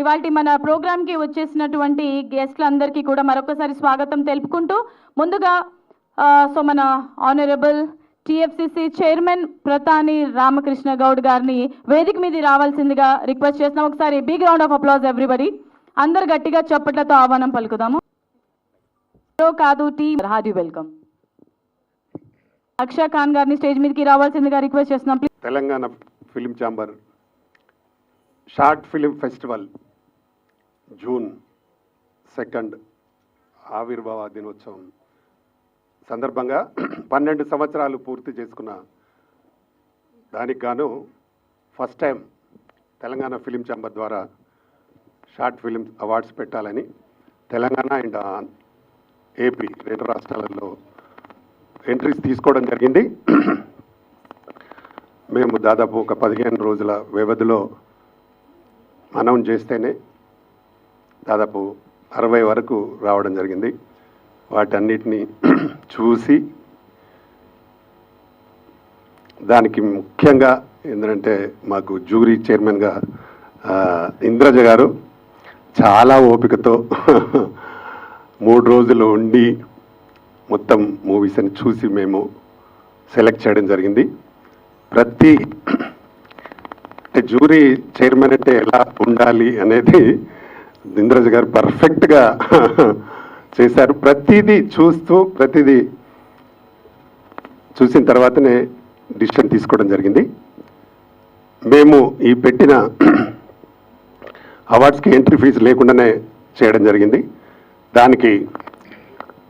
ఇవాల్టి మన ప్రోగ్రామ్కి వచ్చేసినటువంటి గెస్ట్లందరికీ కూడా మరొకసారి స్వాగతం తెలుపుకుంటూ ముందుగా సో మన honourable TFCC chairman Pratani Ramakrishna Goud గారిని వేదిక మీద రావాల్సిందిగా రిక్వెస్ట్ చేస్తున్నాం. ఒకసారి big round of applause everybody. అందరు గట్టిగా చప్పట్లతో ఆహ్వానం పలుకుదాము. కాదు team hearty welcome. Aksha Khan గారిని స్టేజ్ మీదకి రావాల్సిందిగా రిక్వెస్ట్ చేస్తున్నాం. Telangana film chamber short film festival June 2 ఆవిర్భావ దినోత్సవం సందర్భంగా 12 సంవత్సరాలు పూర్తి చేసుకున్న దానికి గాను first time Telangana film chamber ద్వారా షార్ట్ ఫిలిం అవార్డ్స్ పెట్టాలని తెలంగాణ అండ్ ఏపీ 2 రాష్ట్రాలలో ఎంట్రీస్ తీసుకోవడం జరిగింది. మేము దాదాపు ఒక 15 రోజుల వ్యవధిలో అనౌన్స్ చేస్తేనే దాదాపు 60 వరకు రావడం జరిగింది. వాటన్నిటినీ చూసి దానికి ముఖ్యంగా ఏంటంటే మాకు జ్యూరీ చైర్మన్గా ఇంద్రజ గారు చాలా ఓపికతో 3 రోజులు ఉండి మొత్తం మూవీస్ అని చూసి మేము సెలెక్ట్ చేయడం జరిగింది. అంటే జ్యూరీ చైర్మన్ అంటే ఎలా ఉండాలి అనేది ఇంద్రజ గారు పర్ఫెక్ట్గా చేశారు. ప్రతిదీ చూసిన తర్వాతనే డిసిషన్ తీసుకోవడం జరిగింది. మేము ఈ పెట్టిన అవార్డ్స్కి ఎంట్రీ ఫీజు లేకుండానే చేయడం జరిగింది. దానికి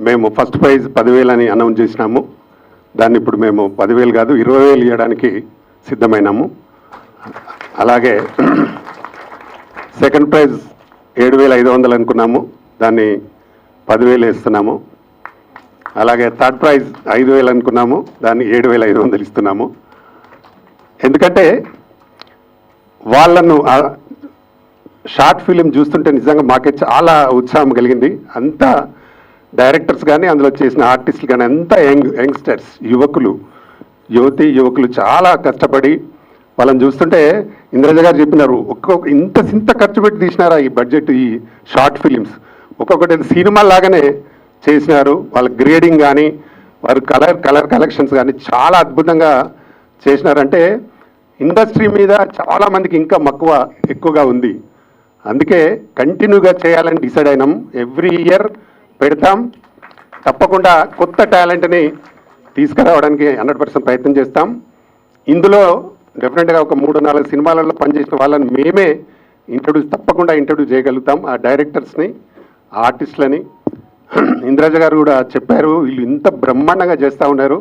మేము ఫస్ట్ ప్రైజ్ 10,000 అని అనౌన్స్ చేసినాము. దాన్ని ఇప్పుడు మేము 10,000 కాదు 20,000 ఇవ్వడానికి సిద్ధమైనాము. అలాగే సెకండ్ ప్రైజ్ 7,500 అనుకున్నాము, దాన్ని 10,000 ఇస్తున్నాము. అలాగే థర్డ్ ప్రైజ్ 5,000 అనుకున్నాము, దాన్ని 7,500 ఇస్తున్నాము. ఎందుకంటే వాళ్ళను షార్ట్ ఫిలిం చూస్తుంటే నిజంగా మాకే చాలా ఉత్సాహం కలిగింది. అంతా డైరెక్టర్స్ కానీ అందులో చేసిన ఆర్టిస్టులు కానీ అంతా యంగ్స్టర్స్ యువతి యువకులు చాలా కష్టపడి వాళ్ళని చూస్తుంటే ఇంద్రజ గారు చెప్పినారు ఇంత ఖర్చు పెట్టి తీసినారా ఈ బడ్జెట్ ఈ షార్ట్ ఫిలిమ్స్ ఒక్కొక్కటి సినిమా లాగానే చేసినారు. వాళ్ళ గ్రేడింగ్ కానీ వారు కలర్ కలెక్షన్స్ కానీ చాలా అద్భుతంగా చేసినారంటే ఇండస్ట్రీ మీద చాలామందికి ఇంకా మక్కువ ఎక్కువగా ఉంది. అందుకే కంటిన్యూగా చేయాలని డిసైడ్ అయినాం. ఎవ్రీ ఇయర్ పెడతాం. తప్పకుండా కొత్త టాలెంట్ని తీసుకురావడానికి 100% ప్రయత్నం చేస్తాం. ఇందులో డెఫినెట్గా ఒక 3-4 సినిమాలలో పనిచేసిన వాళ్ళని మేమే తప్పకుండా ఇంట్రడ్యూస్ చేయగలుగుతాం. ఆ డైరెక్టర్స్ని ఆర్టిస్టులని ఇంద్రజ గారు కూడా చెప్పారు, వీళ్ళు ఇంత బ్రహ్మాండంగా చేస్తూ ఉన్నారు.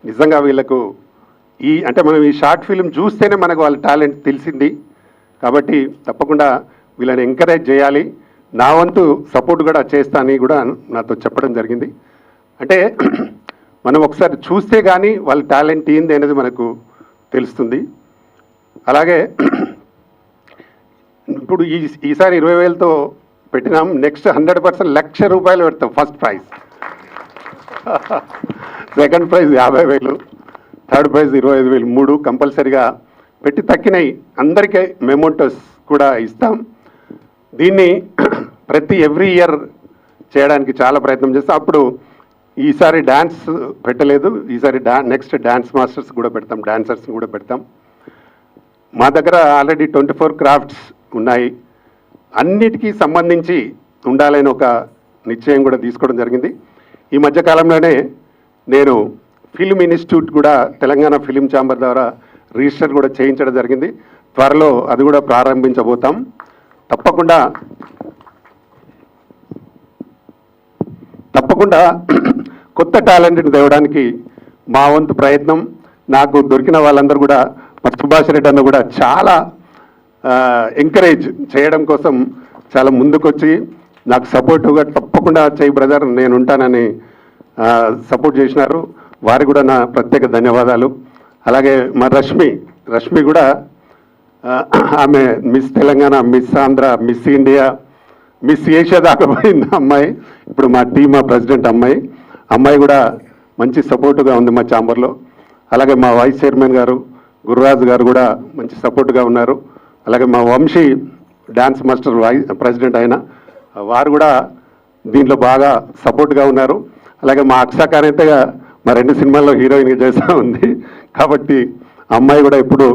నిజంగా వీళ్ళకు అంటే మనం ఈ షార్ట్ ఫిలిం చూస్తేనే మనకు వాళ్ళ టాలెంట్ తెలిసింది. కాబట్టి తప్పకుండా వీళ్ళని ఎంకరేజ్ చేయాలి. నా వంతు సపోర్ట్ కూడా చేస్తానని కూడా నాతో చెప్పడం జరిగింది. అంటే మనం ఒకసారి చూస్తే కానీ వాళ్ళ టాలెంట్ ఏంది అనేది మనకు తెలుస్తుంది. అలాగే ఇప్పుడు ఈసారి 20,000తో పెట్టినాం. నెక్స్ట్ 100% ₹1,00,000 పెడతాం first prize. Second prize 50,000, third prize 25,000, 3 కంపల్సరీగా పెట్టి తక్కినాయి అందరికీ మెమోటోస్ కూడా ఇస్తాం. దీన్ని ఎవ్రీ ఇయర్ చేయడానికి చాలా ప్రయత్నం చేస్తాం. అప్పుడు ఈసారి డ్యాన్స్ పెట్టలేదు, ఈసారి నెక్స్ట్ డ్యాన్స్ మాస్టర్స్ కూడా పెడతాం, డాన్సర్స్ని కూడా పెడతాం. మా దగ్గర ఆల్రెడీ 24 క్రాఫ్ట్స్ ఉన్నాయి. అన్నిటికీ సంబంధించి ఉండాలని ఒక నిశ్చయం కూడా తీసుకోవడం జరిగింది. ఈ మధ్యకాలంలోనే నేను ఫిల్మ్ ఇన్స్టిట్యూట్ కూడా తెలంగాణ ఫిలిం ఛాంబర్ ద్వారా రిజిస్టర్ కూడా చేయించడం జరిగింది. త్వరలో అది కూడా ప్రారంభించబోతాం. తప్పకుండా కొత్త టాలెంట్ని తేవడానికి మా వంతు ప్రయత్నం. నాకు దొరికిన వాళ్ళందరూ కూడా మరి సుభాష్ రెడ్డి అన్న కూడా చాలా ఎంకరేజ్ చేయడం కోసం చాలా ముందుకొచ్చి నాకు సపోర్టుగా తప్పకుండా చేయి బ్రదర్ నేను ఉంటానని సపోర్ట్ చేసినారు. వారికి కూడా నా ప్రత్యేక ధన్యవాదాలు. అలాగే మా రష్మి కూడా ఆమె miss Telangana, miss Andhra, miss India, miss Asia దాకా పోయింది అమ్మాయి. ఇప్పుడు మా టీమ్ ప్రెసిడెంట్ అమ్మాయి కూడా మంచి సపోర్టుగా ఉంది మా ఛాంబర్లో. అలాగే మా వైస్ చైర్మన్ గారు గురురాజు గారు కూడా మంచి సపోర్టుగా ఉన్నారు. అలాగే మా వంశీ డ్యాన్స్ మాస్టర్ ప్రెసిడెంట్ ఆయన, వారు కూడా దీంట్లో బాగా సపోర్ట్గా ఉన్నారు. అలాగే మా అక్షాకాన్ అయితే మా 2 సినిమాల్లో హీరోయిన్గా చేస్తూ ఉంది కాబట్టి అమ్మాయి కూడా ఎప్పుడు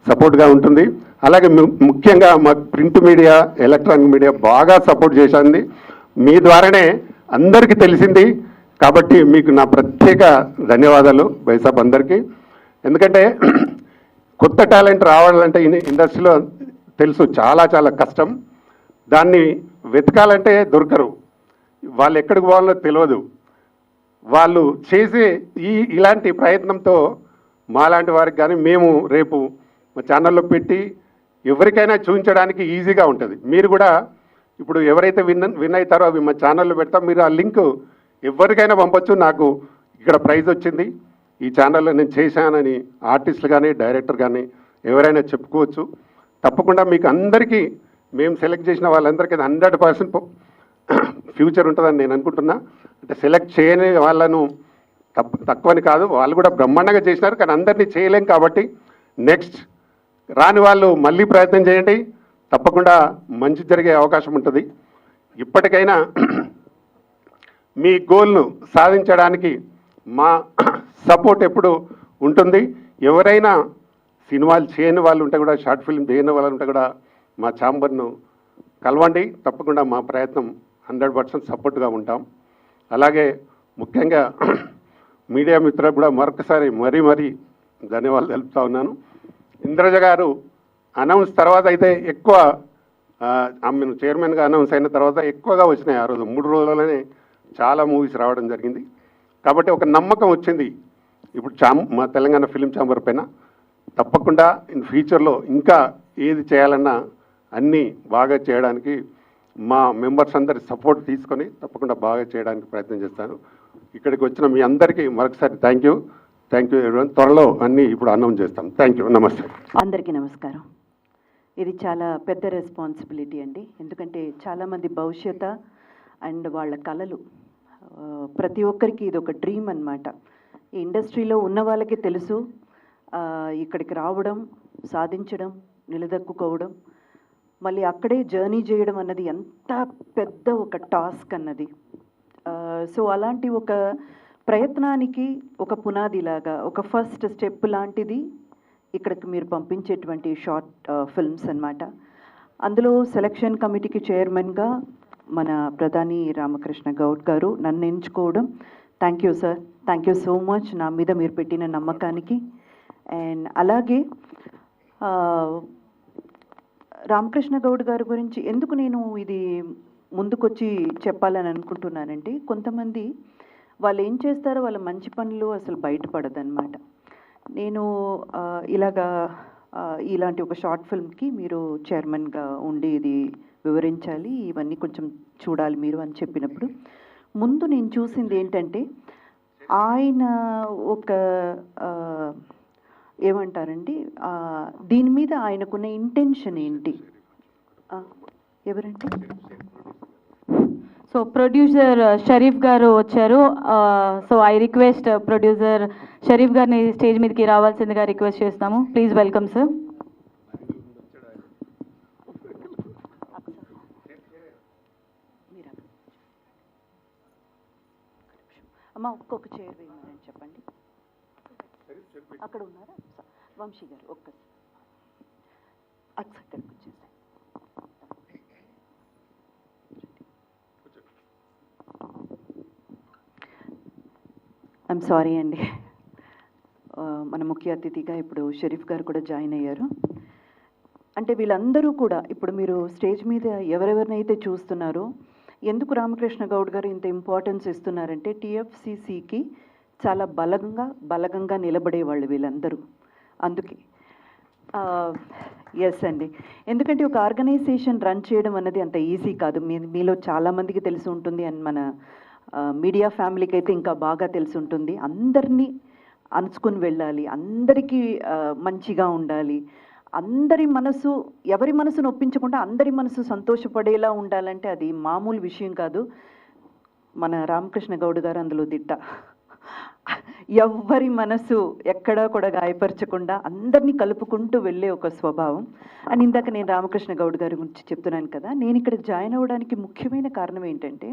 సపోర్ట్గా ఉంటుంది. అలాగే ముఖ్యంగా మా ప్రింట్ మీడియా, ఎలక్ట్రానిక్ మీడియా బాగా సపోర్ట్ చేసింది. మీ ద్వారానే అందరికీ తెలిసింది కాబట్టి మీకు నా ప్రత్యేక ధన్యవాదాలు బైసాబ్ అందరికీ. ఎందుకంటే కొత్త టాలెంట్ రావాలంటే ఇండస్ట్రీలో తెలుసు చాలా చాలా కష్టం. దాన్ని వెతకాలంటే దొరకరు, వాళ్ళు ఎక్కడికి పోవాలో తెలియదు. వాళ్ళు చేసే ఇలాంటి ప్రయత్నంతో మాలాంటి వారికి కానీ మేము రేపు మా ఛానల్లో పెట్టి ఎవరికైనా చూపించడానికి ఈజీగా ఉంటుంది. మీరు కూడా ఇప్పుడు ఎవరైతే విన్ అవుతారో అవి మా ఛానల్లో పెడతాం, మీరు ఆ లింక్ ఎవరికైనా పంపొచ్చు. నాకు ఇక్కడ ప్రైజ్ వచ్చింది, ఈ ఛానల్లో నేను చేశానని ఆర్టిస్టులు కానీ డైరెక్టర్ కానీ ఎవరైనా చెప్పుకోవచ్చు. తప్పకుండా మీకు అందరికీ మేము సెలెక్ట్ చేసిన వాళ్ళందరికీ 100% ఫ్యూచర్ ఉంటుందని నేను అనుకుంటున్నా. అంటే సెలెక్ట్ చేయని వాళ్ళను తక్కువని కాదు, వాళ్ళు కూడా బ్రహ్మాండంగా చేసినారు, కానీ అందరినీ చేయలేం కాబట్టి నెక్స్ట్ రాని వాళ్ళు మళ్ళీ ప్రయత్నం చేయండి, తప్పకుండా మంచి జరిగే అవకాశం ఉంటుంది. ఇప్పటికైనా మీ గోల్ను సాధించడానికి మా సపోర్ట్ ఎప్పుడు ఉంటుంది. ఎవరైనా సినిమాలు చేయని వాళ్ళు ఉంటే కూడా, షార్ట్ ఫిల్మ్ చేయని వాళ్ళు ఉంటే కూడా మా ఛాంబర్ను కలవండి, తప్పకుండా మా ప్రయత్నం 100% సపోర్ట్గా ఉంటాం. అలాగే ముఖ్యంగా మీడియా మిత్రులకు కూడా మరొకసారి మరీ ధన్యవాదాలు తెలుపుతా ఉన్నాను. ఇంద్రజ గారు అనౌన్స్ తర్వాత అయితే ఎక్కువ ఆమె చైర్మన్గా అనౌన్స్ అయిన తర్వాత ఎక్కువగా వచ్చినాయి. ఆ రోజు 3 రోజుల్లోనే చాలా మూవీస్ రావడం జరిగింది కాబట్టి ఒక నమ్మకం వచ్చింది ఇప్పుడు మా తెలంగాణ ఫిలిం ఛాంబర్ పైన. తప్పకుండా ఇన్ ఫ్యూచర్లో ఇంకా ఏది చేయాలన్నా అన్నీ బాగా చేయడానికి మా మెంబర్స్ అందరి సపోర్ట్ తీసుకొని తప్పకుండా బాగా చేయడానికి ప్రయత్నం చేస్తాను. ఇక్కడికి వచ్చిన మీ అందరికీ మరొకసారి థ్యాంక్ యూ ఎవరీవన్. త్వరలో అన్నీ ఇప్పుడు అనౌన్స్ చేస్తాం. థ్యాంక్ యూ, నమస్తే. అందరికీ నమస్కారం. ఇది చాలా పెద్ద రెస్పాన్సిబిలిటీ అండి, ఎందుకంటే చాలామంది భవిష్యత్ అండ్ వాళ్ళ కళలు, ప్రతి ఒక్కరికి ఇది ఒక డ్రీమ్ అన్నమాట. ఈ ఇండస్ట్రీలో ఉన్న వాళ్ళకి తెలుసు ఇక్కడికి రావడం, సాధించడం, నిలదొక్కుకోవడం, మళ్ళీ అక్కడే జర్నీ చేయడం అన్నది ఎంత పెద్ద ఒక టాస్క్ అన్నది. సో అలాంటి ఒక ప్రయత్నానికి ఒక పునాదిలాగా, ఒక ఫస్ట్ స్టెప్ లాంటిది ఇక్కడికి మీరు పంపించేటువంటి షార్ట్ ఫిల్మ్స్ అన్నమాట. అందులో సెలక్షన్ కమిటీకి చైర్మన్గా మన ప్రధాని రామకృష్ణ గౌడ్ గారు నన్ను ఎంచుకోవడం, thank you sir, thank you so much నా మీద మీరు పెట్టిన నమ్మకానికి. అండ్ అలాగే రామకృష్ణ గౌడ్ గారి గురించి ఎందుకు నేను ఇది ముందుకొచ్చి చెప్పాలని అనుకుంటున్నానంటే, కొంతమంది వాళ్ళు ఏం చేస్తారో వాళ్ళ మంచి పనులు అసలు బయటపడదన్నమాట. నేను ఇలాంటి ఒక షార్ట్ ఫిల్మ్కి మీరు చైర్మన్గా ఉండి ఇది వివరించాలి, ఇవన్నీ కొంచెం చూడాలి మీరు అని చెప్పినప్పుడు ముందు నేను చూసింది ఏంటంటే, ఆయన ఒక ఏమంటారండి, దీని మీద ఆయనకున్న ఇంటెన్షన్ ఏంటి? ఎవరంటే సో ప్రొడ్యూసర్ షరీఫ్ గారు వచ్చారు. So I request producer Sharif గారిని స్టేజ్ మీదకి రావాల్సిందిగా రిక్వెస్ట్ చేస్తాము. Please welcome sir. అమ్మ ఒక్కొక్క చైర్ వేయమని చెప్పండి. అక్కడ ఉన్నారా వంశీ గారు? ఒక్కసారి అక్కడికి వచ్చేసి ఐఎమ్ సారీ అండి, మన ముఖ్య అతిథిగా ఇప్పుడు షరీఫ్ గారు కూడా జాయిన్ అయ్యారు. అంటే వీళ్ళందరూ కూడా ఇప్పుడు మీరు స్టేజ్ మీద ఎవరెవరినైతే చూస్తున్నారో, ఎందుకు రామకృష్ణ గౌడ్ గారు ఇంత ఇంపార్టెన్స్ ఇస్తున్నారంటే, టీఎఫ్సిసికి చాలా బలగంగా నిలబడేవాళ్ళు వీళ్ళందరూ. అందుకే ఎస్ అండి, ఎందుకంటే ఒక ఆర్గనైజేషన్ రన్ చేయడం అన్నది అంత ఈజీ కాదు. మీలో చాలామందికి తెలిసి ఉంటుంది, అండ్ మన మీడియా ఫ్యామిలీకి అయితే ఇంకా బాగా తెలిసి ఉంటుంది. అందరినీ అనుచుకుని వెళ్ళాలి, అందరికీ మంచిగా ఉండాలి, ఎవరి మనసును ఒప్పించకుండా అందరి మనసు సంతోషపడేలా ఉండాలంటే అది మామూలు విషయం కాదు. మన రామకృష్ణ గౌడ్ గారు అందులో దిట్ట. ఎవ్వరి మనసు ఎక్కడా కూడా గాయపరచకుండా అందరినీ కలుపుకుంటూ వెళ్ళే ఒక స్వభావం. అండ్ ఇందాక నేను రామకృష్ణ గౌడ్ గారి గురించి చెప్తున్నాను కదా, నేను ఇక్కడ జాయిన్ అవ్వడానికి ముఖ్యమైన కారణం ఏంటంటే,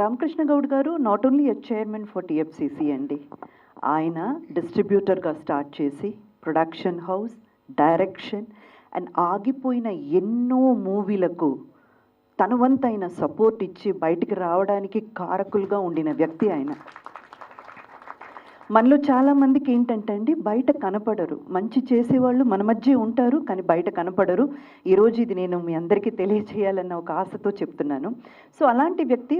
రామకృష్ణ గౌడ్ గారు not only a chairman for TFCC అండి, ఆయన డిస్ట్రిబ్యూటర్గా స్టార్ట్ చేసి ప్రొడక్షన్ హౌస్, డైరెక్షన్ అండ్ ఆగిపోయిన ఎన్నో మూవీలకు తన వంతైన సపోర్ట్ ఇచ్చి బయటికి రావడానికి కారకులుగా ఉండిన వ్యక్తి ఆయన. మనలో చాలామందికి ఏంటంటే అండి, బయట కనపడరు, మంచి చేసేవాళ్ళు మన మధ్య ఉంటారు కానీ బయట కనపడరు. ఈరోజు ఇది నేను మీ అందరికీ తెలియచేయాలన్న ఒక ఆశతో చెప్తున్నాను. సో అలాంటి వ్యక్తి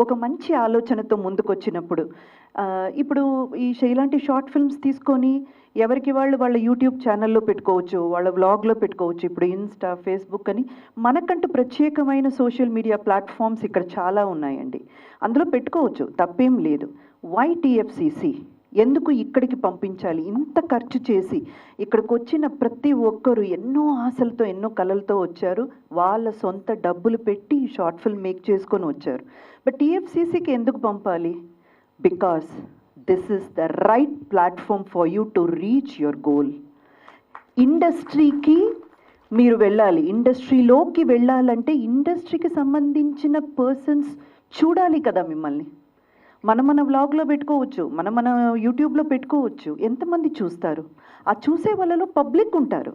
ఒక మంచి ఆలోచనతో ముందుకొచ్చినప్పుడు, ఇప్పుడు ఇలాంటి షార్ట్ ఫిల్మ్స్ తీసుకొని ఎవరికి వాళ్ళ యూట్యూబ్ ఛానల్లో పెట్టుకోవచ్చు, వాళ్ళ వ్లాగ్లో పెట్టుకోవచ్చు. ఇప్పుడు ఇన్స్టా, ఫేస్బుక్ అని మనకంటూ ప్రత్యేకమైన సోషల్ మీడియా ప్లాట్ఫామ్స్ ఇక్కడ చాలా ఉన్నాయండి, అందులో పెట్టుకోవచ్చు, తప్పేం లేదు. Why TFCC? ఎందుకు ఇక్కడికి పంపించాలి? ఇంత ఖర్చు చేసి ఇక్కడికి వచ్చిన ప్రతి ఒక్కరు ఎన్నో ఆశలతో, ఎన్నో కలలతో వచ్చారు, వాళ్ళ సొంత డబ్బులు పెట్టి షార్ట్ ఫిల్మ్ మేక్ చేసుకొని వచ్చారు. బట్ టీఎఫ్సిసికి ఎందుకు పంపాలి? Because this is the right platform for you to reach your goal. ఇండస్ట్రీకి మీరు వెళ్ళాలి, ఇండస్ట్రీలోకి వెళ్ళాలంటే ఇండస్ట్రీకి సంబంధించిన పర్సన్స్ చూడాలి కదా మిమ్మల్ని. మన వ్లాగ్లో పెట్టుకోవచ్చు, మన యూట్యూబ్లో పెట్టుకోవచ్చు, ఎంతమంది చూస్తారు? ఆ చూసే వాళ్ళలో పబ్లిక్ ఉంటారు,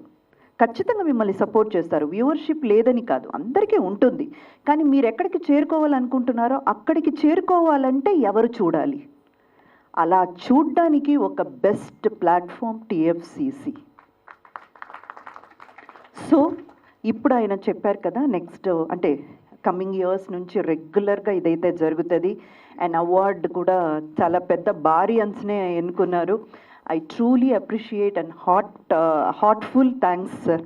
ఖచ్చితంగా మిమ్మల్ని సపోర్ట్ చేస్తారు. వ్యూవర్షిప్ లేదని కాదు, అందరికీ ఉంటుంది. కానీ మీరు ఎక్కడికి చేరుకోవాలనుకుంటున్నారో అక్కడికి చేరుకోవాలంటే ఎవరు చూడాలి? అలా చూడ్డానికి ఒక బెస్ట్ ప్లాట్ఫామ్ టీఎఫ్సిసి. సో ఇప్పుడు ఆయన చెప్పారు కదా, నెక్స్ట్ అంటే కమింగ్ ఇయర్స్ నుంచి రెగ్యులర్గా ఇదైతే జరుగుతుంది. అండ్ అవార్డు కూడా చాలా పెద్ద భారీ అంచనే ఎన్నుకున్నారు. I truly appreciate and heartful thanks sir.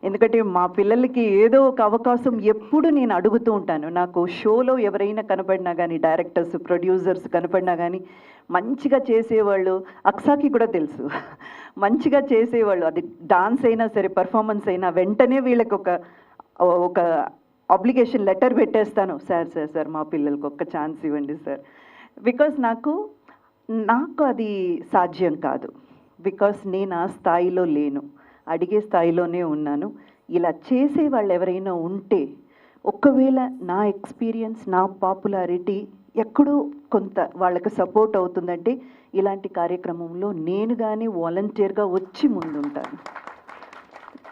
ఎందుకంటే మా పిల్లలకి ఏదో ఒక అవకాశం ఎప్పుడు నేను అడుగుతూ ఉంటాను. నాకు షోలో ఎవరైనా కనపడినా కానీ, డైరెక్టర్స్, ప్రొడ్యూసర్స్ కనపడినా కానీ మంచిగా చేసేవాళ్ళు, అక్సాకి కూడా తెలుసు, మంచిగా చేసేవాళ్ళు, అది డాన్స్ అయినా సరే, పర్ఫార్మెన్స్ అయినా వెంటనే వీళ్ళకి ఒక అప్లికేషన్ లెటర్ పెట్టేస్తాను, సార్ మా పిల్లలకి ఒక్క ఛాన్స్ ఇవ్వండి సార్. బికాస్ నాకు అది సాధ్యం కాదు, బికాస్ నేను ఆ స్థాయిలో లేను, అడిగే స్థాయిలోనే ఉన్నాను. ఇలా చేసే వాళ్ళు ఎవరైనా ఉంటే, ఒకవేళ నా ఎక్స్పీరియన్స్, నా పాపులారిటీ ఎక్కడో కొంత వాళ్ళకి సపోర్ట్ అవుతుందంటే, ఇలాంటి కార్యక్రమంలో నేను కానీ వాలంటీర్గా వచ్చి ముందుంటాను.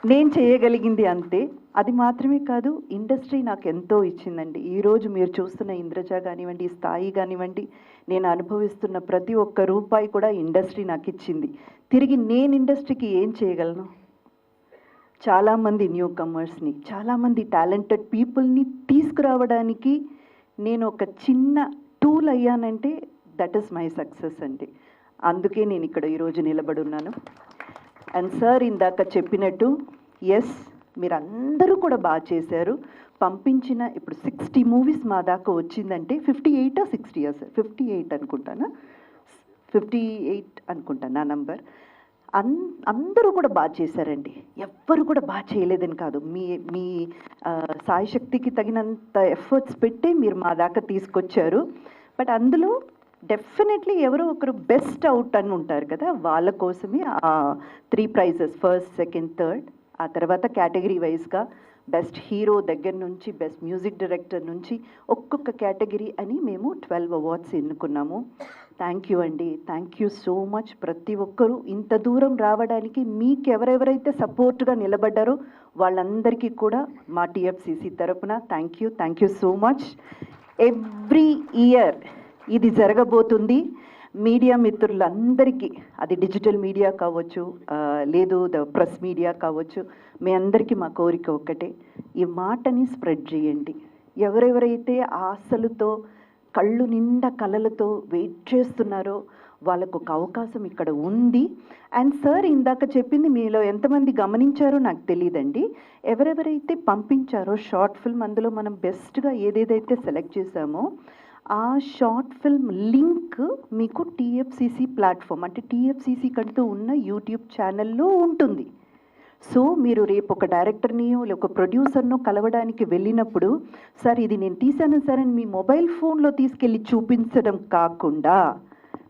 నేను చేయగలిగింది అంతే. అది మాత్రమే కాదు, ఇండస్ట్రీ నాకు ఎంతో ఇచ్చిందండి. ఈరోజు మీరు చూస్తున్న ఇంద్రజ కానివ్వండి, స్థాయి కానివ్వండి, నేను అనుభవిస్తున్న ప్రతి ఒక్క రూపాయి కూడా ఇండస్ట్రీ నాకు ఇచ్చింది. తిరిగి నేను ఇండస్ట్రీకి ఏం చేయగలను? చాలామంది న్యూ కమర్స్ని, చాలామంది టాలెంటెడ్ పీపుల్ని తీసుకురావడానికి నేను ఒక చిన్న టూల్ అయ్యానంటే దట్ ఈస్ మై సక్సెస్ అండి. అందుకే నేను ఇక్కడ ఈరోజు నిలబడి ఉన్నాను. అండ్ సార్ ఇందాక చెప్పినట్టు, ఎస్, మీరందరూ కూడా బాగా చేశారు. పంపించిన ఇప్పుడు 60 మూవీస్ మా దాకా వచ్చిందంటే 58 or 60 సార్, 58 అనుకుంటానా, 58 అనుకుంటాను నా నంబర్. అందరూ కూడా బాగా చేశారండి, ఎవ్వరు కూడా బాగా చేయలేదని కాదు. మీ సాయశక్తికి తగినంత ఎఫర్ట్స్ పెట్టి మీరు మా దాకా తీసుకొచ్చారు. బట్ అందులో డెఫినెట్లీ ఎవరో ఒకరు బెస్ట్ అవుట్ అని ఉంటారు కదా, వాళ్ళ కోసమే 3 prizes, ఫస్ట్, సెకండ్, థర్డ్. ఆ తర్వాత కేటగిరీ వైజ్గా బెస్ట్ హీరో దగ్గర నుంచి బెస్ట్ మ్యూజిక్ డైరెక్టర్ నుంచి ఒక్కొక్క కేటగిరీ అని మేము 12 అవార్డ్స్ ఎన్నుకున్నాము. థ్యాంక్ యూ అండి, థ్యాంక్ యూ సో మచ్. ప్రతి ఒక్కరూ ఇంత దూరం రావడానికి మీకు ఎవరెవరైతే సపోర్ట్గా నిలబడ్డారో వాళ్ళందరికీ కూడా మా టీఎఫ్సిసి తరపున thank you so much. Every year ఇది జరగబోతుంది. మీడియా మిత్రులందరికీ, అది డిజిటల్ మీడియా కావచ్చు, లేదు ప్రెస్ మీడియా కావచ్చు, మీ అందరికీ మా కోరిక ఒక్కటే, ఈ మాటని స్ప్రెడ్ చేయండి. ఎవరెవరైతే ఆశలతో, కళ్ళు నిండా కలలతో వెయిట్ చేస్తున్నారో వాళ్ళకు ఒక అవకాశం ఇక్కడ ఉంది. అండ్ సార్ ఇందాక చెప్పింది మీలో ఎంతమంది గమనించారో నాకు తెలియదండి, ఎవరెవరైతే పంపించారో షార్ట్ ఫిల్మ్, అందులో మనం బెస్ట్గా ఏదేదైతే సెలెక్ట్ చేశామో ఆ షార్ట్ ఫిల్మ్ లింక్ మీకు టీఎఫ్సిసి ప్లాట్ఫామ్, అంటే టీఎఫ్సిసి కంటూ ఉన్న యూట్యూబ్ ఛానల్లో ఉంటుంది. సో మీరు రేపు ఒక డైరెక్టర్నియో లేక ఒక ప్రొడ్యూసర్నో కలవడానికి వెళ్ళినప్పుడు, సార్ ఇది నేను తీశాను సార్ అని మీ మొబైల్ ఫోన్లో తీసుకెళ్ళి చూపించడం కాకుండా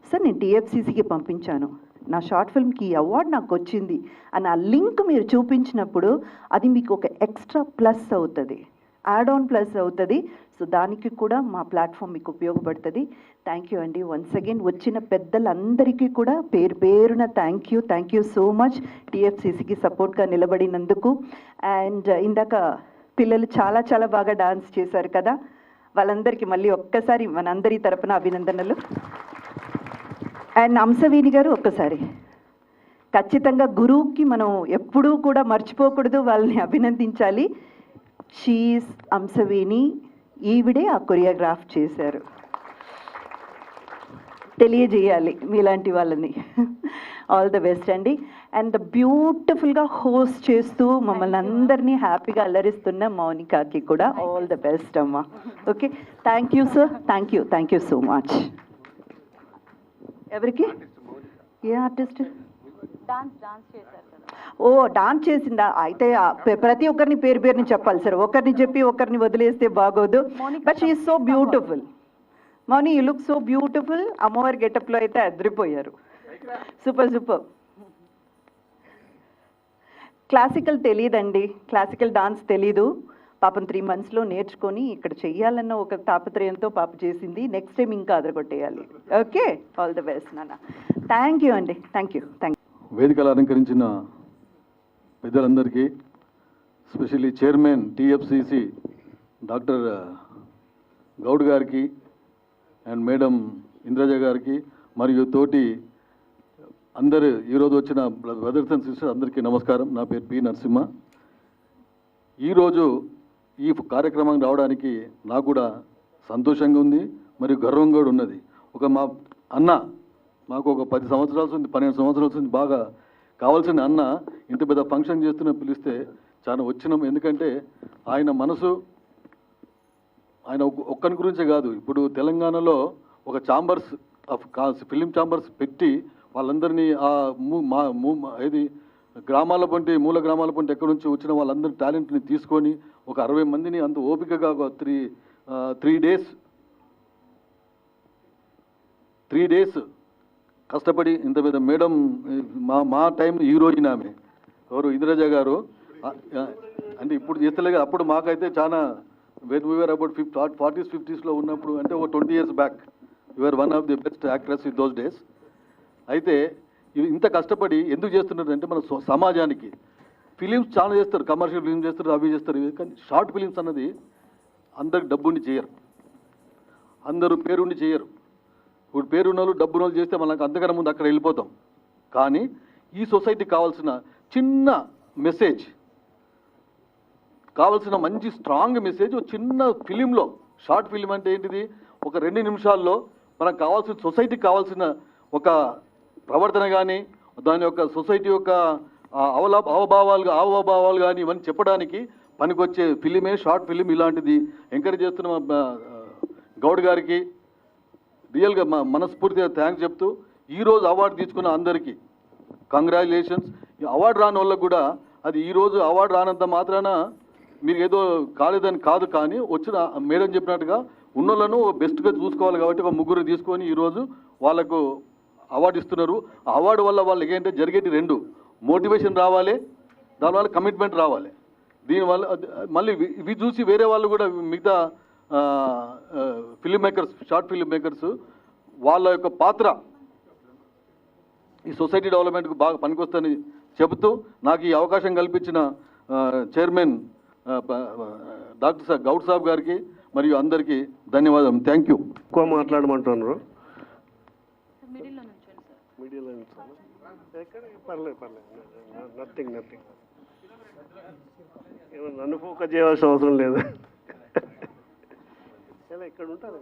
సార్ నేను టీఎఫ్సీసీకి పంపించాను, నా షార్ట్ ఫిల్మ్కి ఈ అవార్డు నాకు వచ్చింది అని ఆ లింక్ మీరు చూపించినప్పుడు అది మీకు ఒక ఎక్స్ట్రా ప్లస్ అవుతుంది, యాడ్ ఆన్ ప్లస్ అవుతుంది. సో దానికి కూడా మా ప్లాట్ఫామ్ మీకు ఉపయోగపడుతుంది. థ్యాంక్ యూ అండి. వన్స్ అగైన్ వచ్చిన పెద్దలందరికీ కూడా పేరు పేరున థ్యాంక్ యూ సో మచ్ టీఎఫ్సీసీకి సపోర్ట్గా నిలబడినందుకు. అండ్ ఇందాక పిల్లలు చాలా చాలా బాగా డాన్స్ చేశారు కదా, వాళ్ళందరికీ మళ్ళీ ఒక్కసారి మనందరి తరపున అభినందనలు. అండ్ అంశవేణి గారు ఒక్కసారి ఖచ్చితంగా గురువుకి మనం ఎప్పుడూ కూడా మర్చిపోకూడదు, వాళ్ళని అభినందించాలి. షీఈస్ అంశవేణి, ఈవిడే ఆ కొరియోగ్రాఫ్ చేశారు, తెలియజేయాలి మీలాంటి వాళ్ళని. ఆల్ ద బెస్ట్ అండి. అండ్ బ్యూటిఫుల్గా హోస్ట్ చేస్తూ మమ్మల్ని అందరినీ హ్యాపీగా అల్లరిస్తున్న మౌనికాకి కూడా ఆల్ ద బెస్ట్ అమ్మా. Okay, thank you sir, thank you so much. ఎవరికి ఏ ఆర్టిస్ట్? ఓ డాన్స్ చేసిందా? అయితే ప్రతి ఒక్కరిని పేరు పేరుని చెప్పాలి సార్, ఒకరిని చెప్పి ఒకరిని వదిలేస్తే బాగోదు. But she is so beautiful. Mouni, you look so beautiful. అమ్మవారి గెటప్లో అయితే అదిరిపోయారు. Super super. క్లాసికల్ తెలియదండి, క్లాసికల్ డాన్స్ తెలీదు. పాపం 3 monthsలో నేర్చుకొని ఇక్కడ చెయ్యాలన్న ఒక తాపత్రయంతో పాప చేసింది. నెక్స్ట్ టైం ఇంకా అదరగొట్టేయాలి. ఓకే, ఆల్ ద బెస్ట్ నాన్న. థ్యాంక్ యూ అండి. Thank you. వేదికలు అలంకరించిన పెద్దలందరికీ, specially chairman TFCC doctor Goud గారికి అండ్ మేడం ఇంద్రజ గారికి మరియు తోటి అందరు ఈరోజు వచ్చిన బ్రదర్స్ అండ్ సిస్టర్స్ అందరికీ నమస్కారం. నా పేరు పి నరసింహ. ఈరోజు ఈ కార్యక్రమానికి రావడానికి నాకు కూడా సంతోషంగా ఉంది మరియు గర్వంగా కూడా ఉన్నది. మా అన్న మాకు ఒక 10 సంవత్సరాలు ఉంది, 12 సంవత్సరాలు ఉంది, బాగా కావాల్సిన అన్న ఇంత పెద్ద ఫంక్షన్ చేస్తున్న పిలిస్తే చాలా వచ్చినాం. ఎందుకంటే ఆయన మనసు, ఆయన ఒక్కని గురించే కాదు, ఇప్పుడు తెలంగాణలో ఒక ఛాంబర్స్ ఆఫ్ ఫిలిం ఛాంబర్స్ పెట్టి వాళ్ళందరినీ ఏది గ్రామాల పంటి మూల గ్రామాల పంటి ఎక్కడి నుంచి వచ్చిన వాళ్ళందరి టాలెంట్ని తీసుకొని ఒక 60 మందిని అంత ఓపికగా ఒక త్రీ డేస్ కష్టపడి ఇంత పెద్ద మేడం మా టైం హీరోయిన్ ఆమె ఎవరు ఇంద్రజ గారు అంటే ఇప్పుడు చేస్తలే. అప్పుడు మాకైతే చాలా వెన్ వీఆర్ అబౌట్ 40s 50sలో ఉన్నప్పుడు, అంటే ఒక 20 years back, you're one of the best actress in those days. అయితే ఇంత కష్టపడి ఎందుకు చేస్తున్నారు అంటే మన సమాజానికి. ఫిలిమ్స్ చాలా చేస్తారు, కమర్షియల్ ఫిలిమ్స్ చేస్తారు, అవి చేస్తారు, కానీ షార్ట్ ఫిలిమ్స్ అన్నది అందరికి డబ్బుండి చేయరు, అందరూ పేరుండి చేయరు. ఇప్పుడు పేరున్న వాళ్ళు డబ్బున్న వాళ్ళు చేస్తే మనకు అంతకన్నా ముందు అక్కడ వెళ్ళిపోతాం. కానీ ఈ సొసైటీకి కావాల్సిన చిన్న మెసేజ్, కావాల్సిన మంచి స్ట్రాంగ్ మెసేజ్ ఒక చిన్న ఫిలింలో, షార్ట్ ఫిలిం అంటే ఏంటిది, ఒక 2 నిమిషాల్లో మనకు కావాల్సిన సొసైటీకి కావాల్సిన ఒక ప్రవర్తన కానీ, దాని యొక్క సొసైటీ యొక్క హావభావాలు కానీ ఇవన్నీ చెప్పడానికి పనికొచ్చే ఫిలిమే షార్ట్ ఫిలిం. ఇలాంటిది ఎంకరేజ్ చేస్తున్న గౌడ్ గారికి రియల్గా మనస్ఫూర్తిగా థ్యాంక్స్ చెప్తూ, ఈరోజు అవార్డు తీసుకున్న అందరికీ కంగ్రాచులేషన్స్. ఈ అవార్డు రాని వాళ్ళకు కూడా అది ఈరోజు అవార్డు రానంత మాత్రాన మీరు ఏదో కాలేదని కాదు, కానీ వచ్చిన మేడం చెప్పినట్టుగా ఉన్నోళ్ళను బెస్ట్గా చూసుకోవాలి కాబట్టి ఒక 3 తీసుకొని ఈరోజు వాళ్ళకు అవార్డు ఇస్తున్నారు. ఆ అవార్డు వల్ల వాళ్ళకి ఏంటంటే జరిగేటి 2, మోటివేషన్ రావాలి, దానివల్ల కమిట్మెంట్ రావాలి. దీనివల్ల మళ్ళీ ఇవి చూసి వేరే వాళ్ళు కూడా మిగతా film makers, short film makers వాళ్ళ యొక్క పాత్ర ఈ సొసైటీ డెవలప్మెంట్కు బాగా పనికొస్తుందని చెబుతూ, నాకు ఈ అవకాశం కల్పించిన చైర్మన్ డాక్టర్ గౌడ్ సాబ్ గారికి మరియు అందరికీ ధన్యవాదం. Thank you. ఎక్కువ మాట్లాడమంటున్నారు. పర్లేదు నథింగ్ ఏమన్నా నన్ను ఫోకస్ చేయాల్సిన అవసరం లేదు. ఇక్కడ ఉంటారు.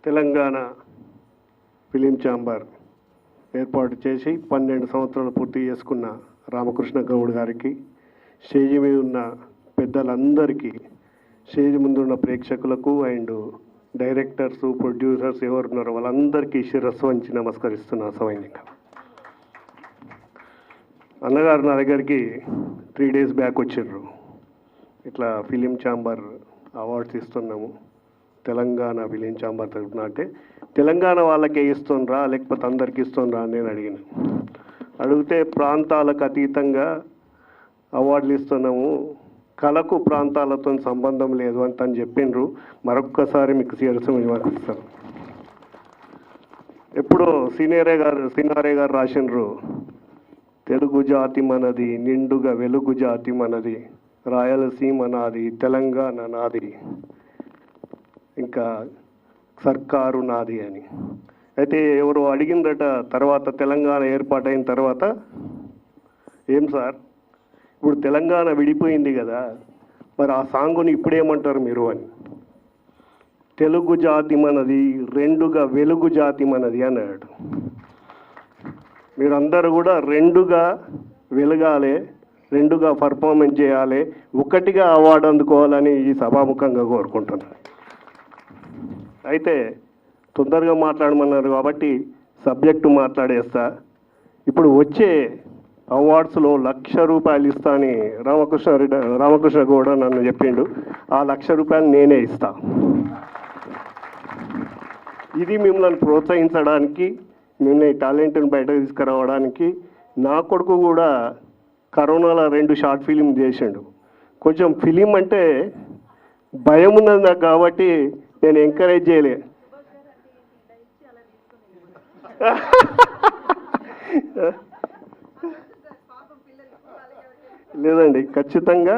తెలంగాణ ఫిలిం ఛాంబర్ ఏర్పాటు చేసి 12 సంవత్సరాలు పూర్తి చేసుకున్న రామకృష్ణ గౌడ్ గారికి, స్టేజ్ మీద ఉన్న పెద్దలందరికీ, స్టేజ్ ముందున్న ప్రేక్షకులకు అండ్ డైరెక్టర్స్, ప్రొడ్యూసర్స్ ఎవరున్నారో వాళ్ళందరికీ శిరస్సు వంచి నమస్కరిస్తున్నా సవైన్యంగా. అన్నగారు నా దగ్గరికి 3 days బ్యాక్ వచ్చిర్రు. ఇట్లా ఫిలిం ఛాంబర్ అవార్డ్స్ ఇస్తున్నాము తెలంగాణ ఫిలిం ఛాంబర్ తరఫున. అంటే తెలంగాణ వాళ్ళకే ఇస్తుండ్రా లేకపోతే అందరికి ఇస్తుండ్రా అని నేను అడిగిన. అడిగితే ప్రాంతాలకు అతీతంగా అవార్డులు ఇస్తున్నాము, కళకు ప్రాంతాలతో సంబంధం లేదు అని తను చెప్పిండ్రు. మరొక్కసారి మీకు శిరస్సు. ఎప్పుడో సినారే గారు రాసిండ్రు, తెలుగు జాతి మనది, నిండుగా వెలుగు జాతి మనది, రాయలసీమ నాది, తెలంగాణ నాది, ఇంకా సర్కారు నాది అని. అయితే ఎవరు అడిగిందట తర్వాత తెలంగాణ ఏర్పాటైన తర్వాత, ఏం సార్ ఇప్పుడు తెలంగాణ విడిపోయింది కదా, మరి ఆ సాంగుని ఇప్పుడేమంటారు మీరు అని. తెలుగు జాతి మనది, రెండుగా వెలుగు జాతి మనది అన్నాడు. మీరందరూ కూడా రెండుగా వెలగాలి, రెండుగా పర్ఫార్మెన్స్ చేయాలి, ఒకటిగా అవార్డు అందుకోవాలని ఈ సభాముఖంగా కోరుకుంటున్నాను. అయితే తొందరగా మాట్లాడమన్నారు కాబట్టి సబ్జెక్టు మాట్లాడేస్తా. ఇప్పుడు వచ్చే అవార్డ్స్లో ₹1,00,000 ఇస్తా అని రామకృష్ణ గౌడ నన్ను చెప్పిండు. ఆ ₹1,00,000 నేనే ఇస్తా. ఇది మిమ్మల్ని ప్రోత్సహించడానికి, మిమ్మల్ని టాలెంట్ని బయట తీసుకురావడానికి. నా కొడుకు కూడా కరోనాలో 2 షార్ట్ ఫిలిం చేసిండు. కొంచెం ఫిలిం అంటే భయం ఉన్నది నాకు, కాబట్టి నేను ఎంకరేజ్ చేయలే. లేదండి, ఖచ్చితంగా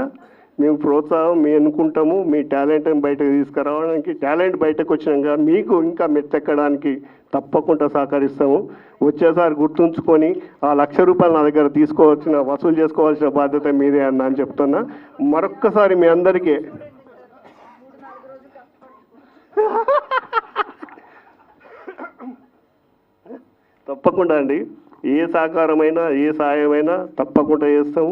మేము ప్రోత్సాహం మీ అనుకుంటాము. మీ టాలెంట్ని బయటకు తీసుకురావడానికి, టాలెంట్ బయటకు వచ్చినాక మీకు ఇంకా మెత్తెక్కడానికి తప్పకుండా సహకరిస్తాము. వచ్చేసారి గుర్తుంచుకొని ఆ ₹1,00,000 నా దగ్గర వసూలు చేసుకోవాల్సిన బాధ్యత మీదే అని చెప్తున్నా. మరొక్కసారి మీ అందరికీ తప్పకుండా అండి, ఏ సహకారమైనా ఏ సాయమైనా తప్పకుండా చేస్తాము.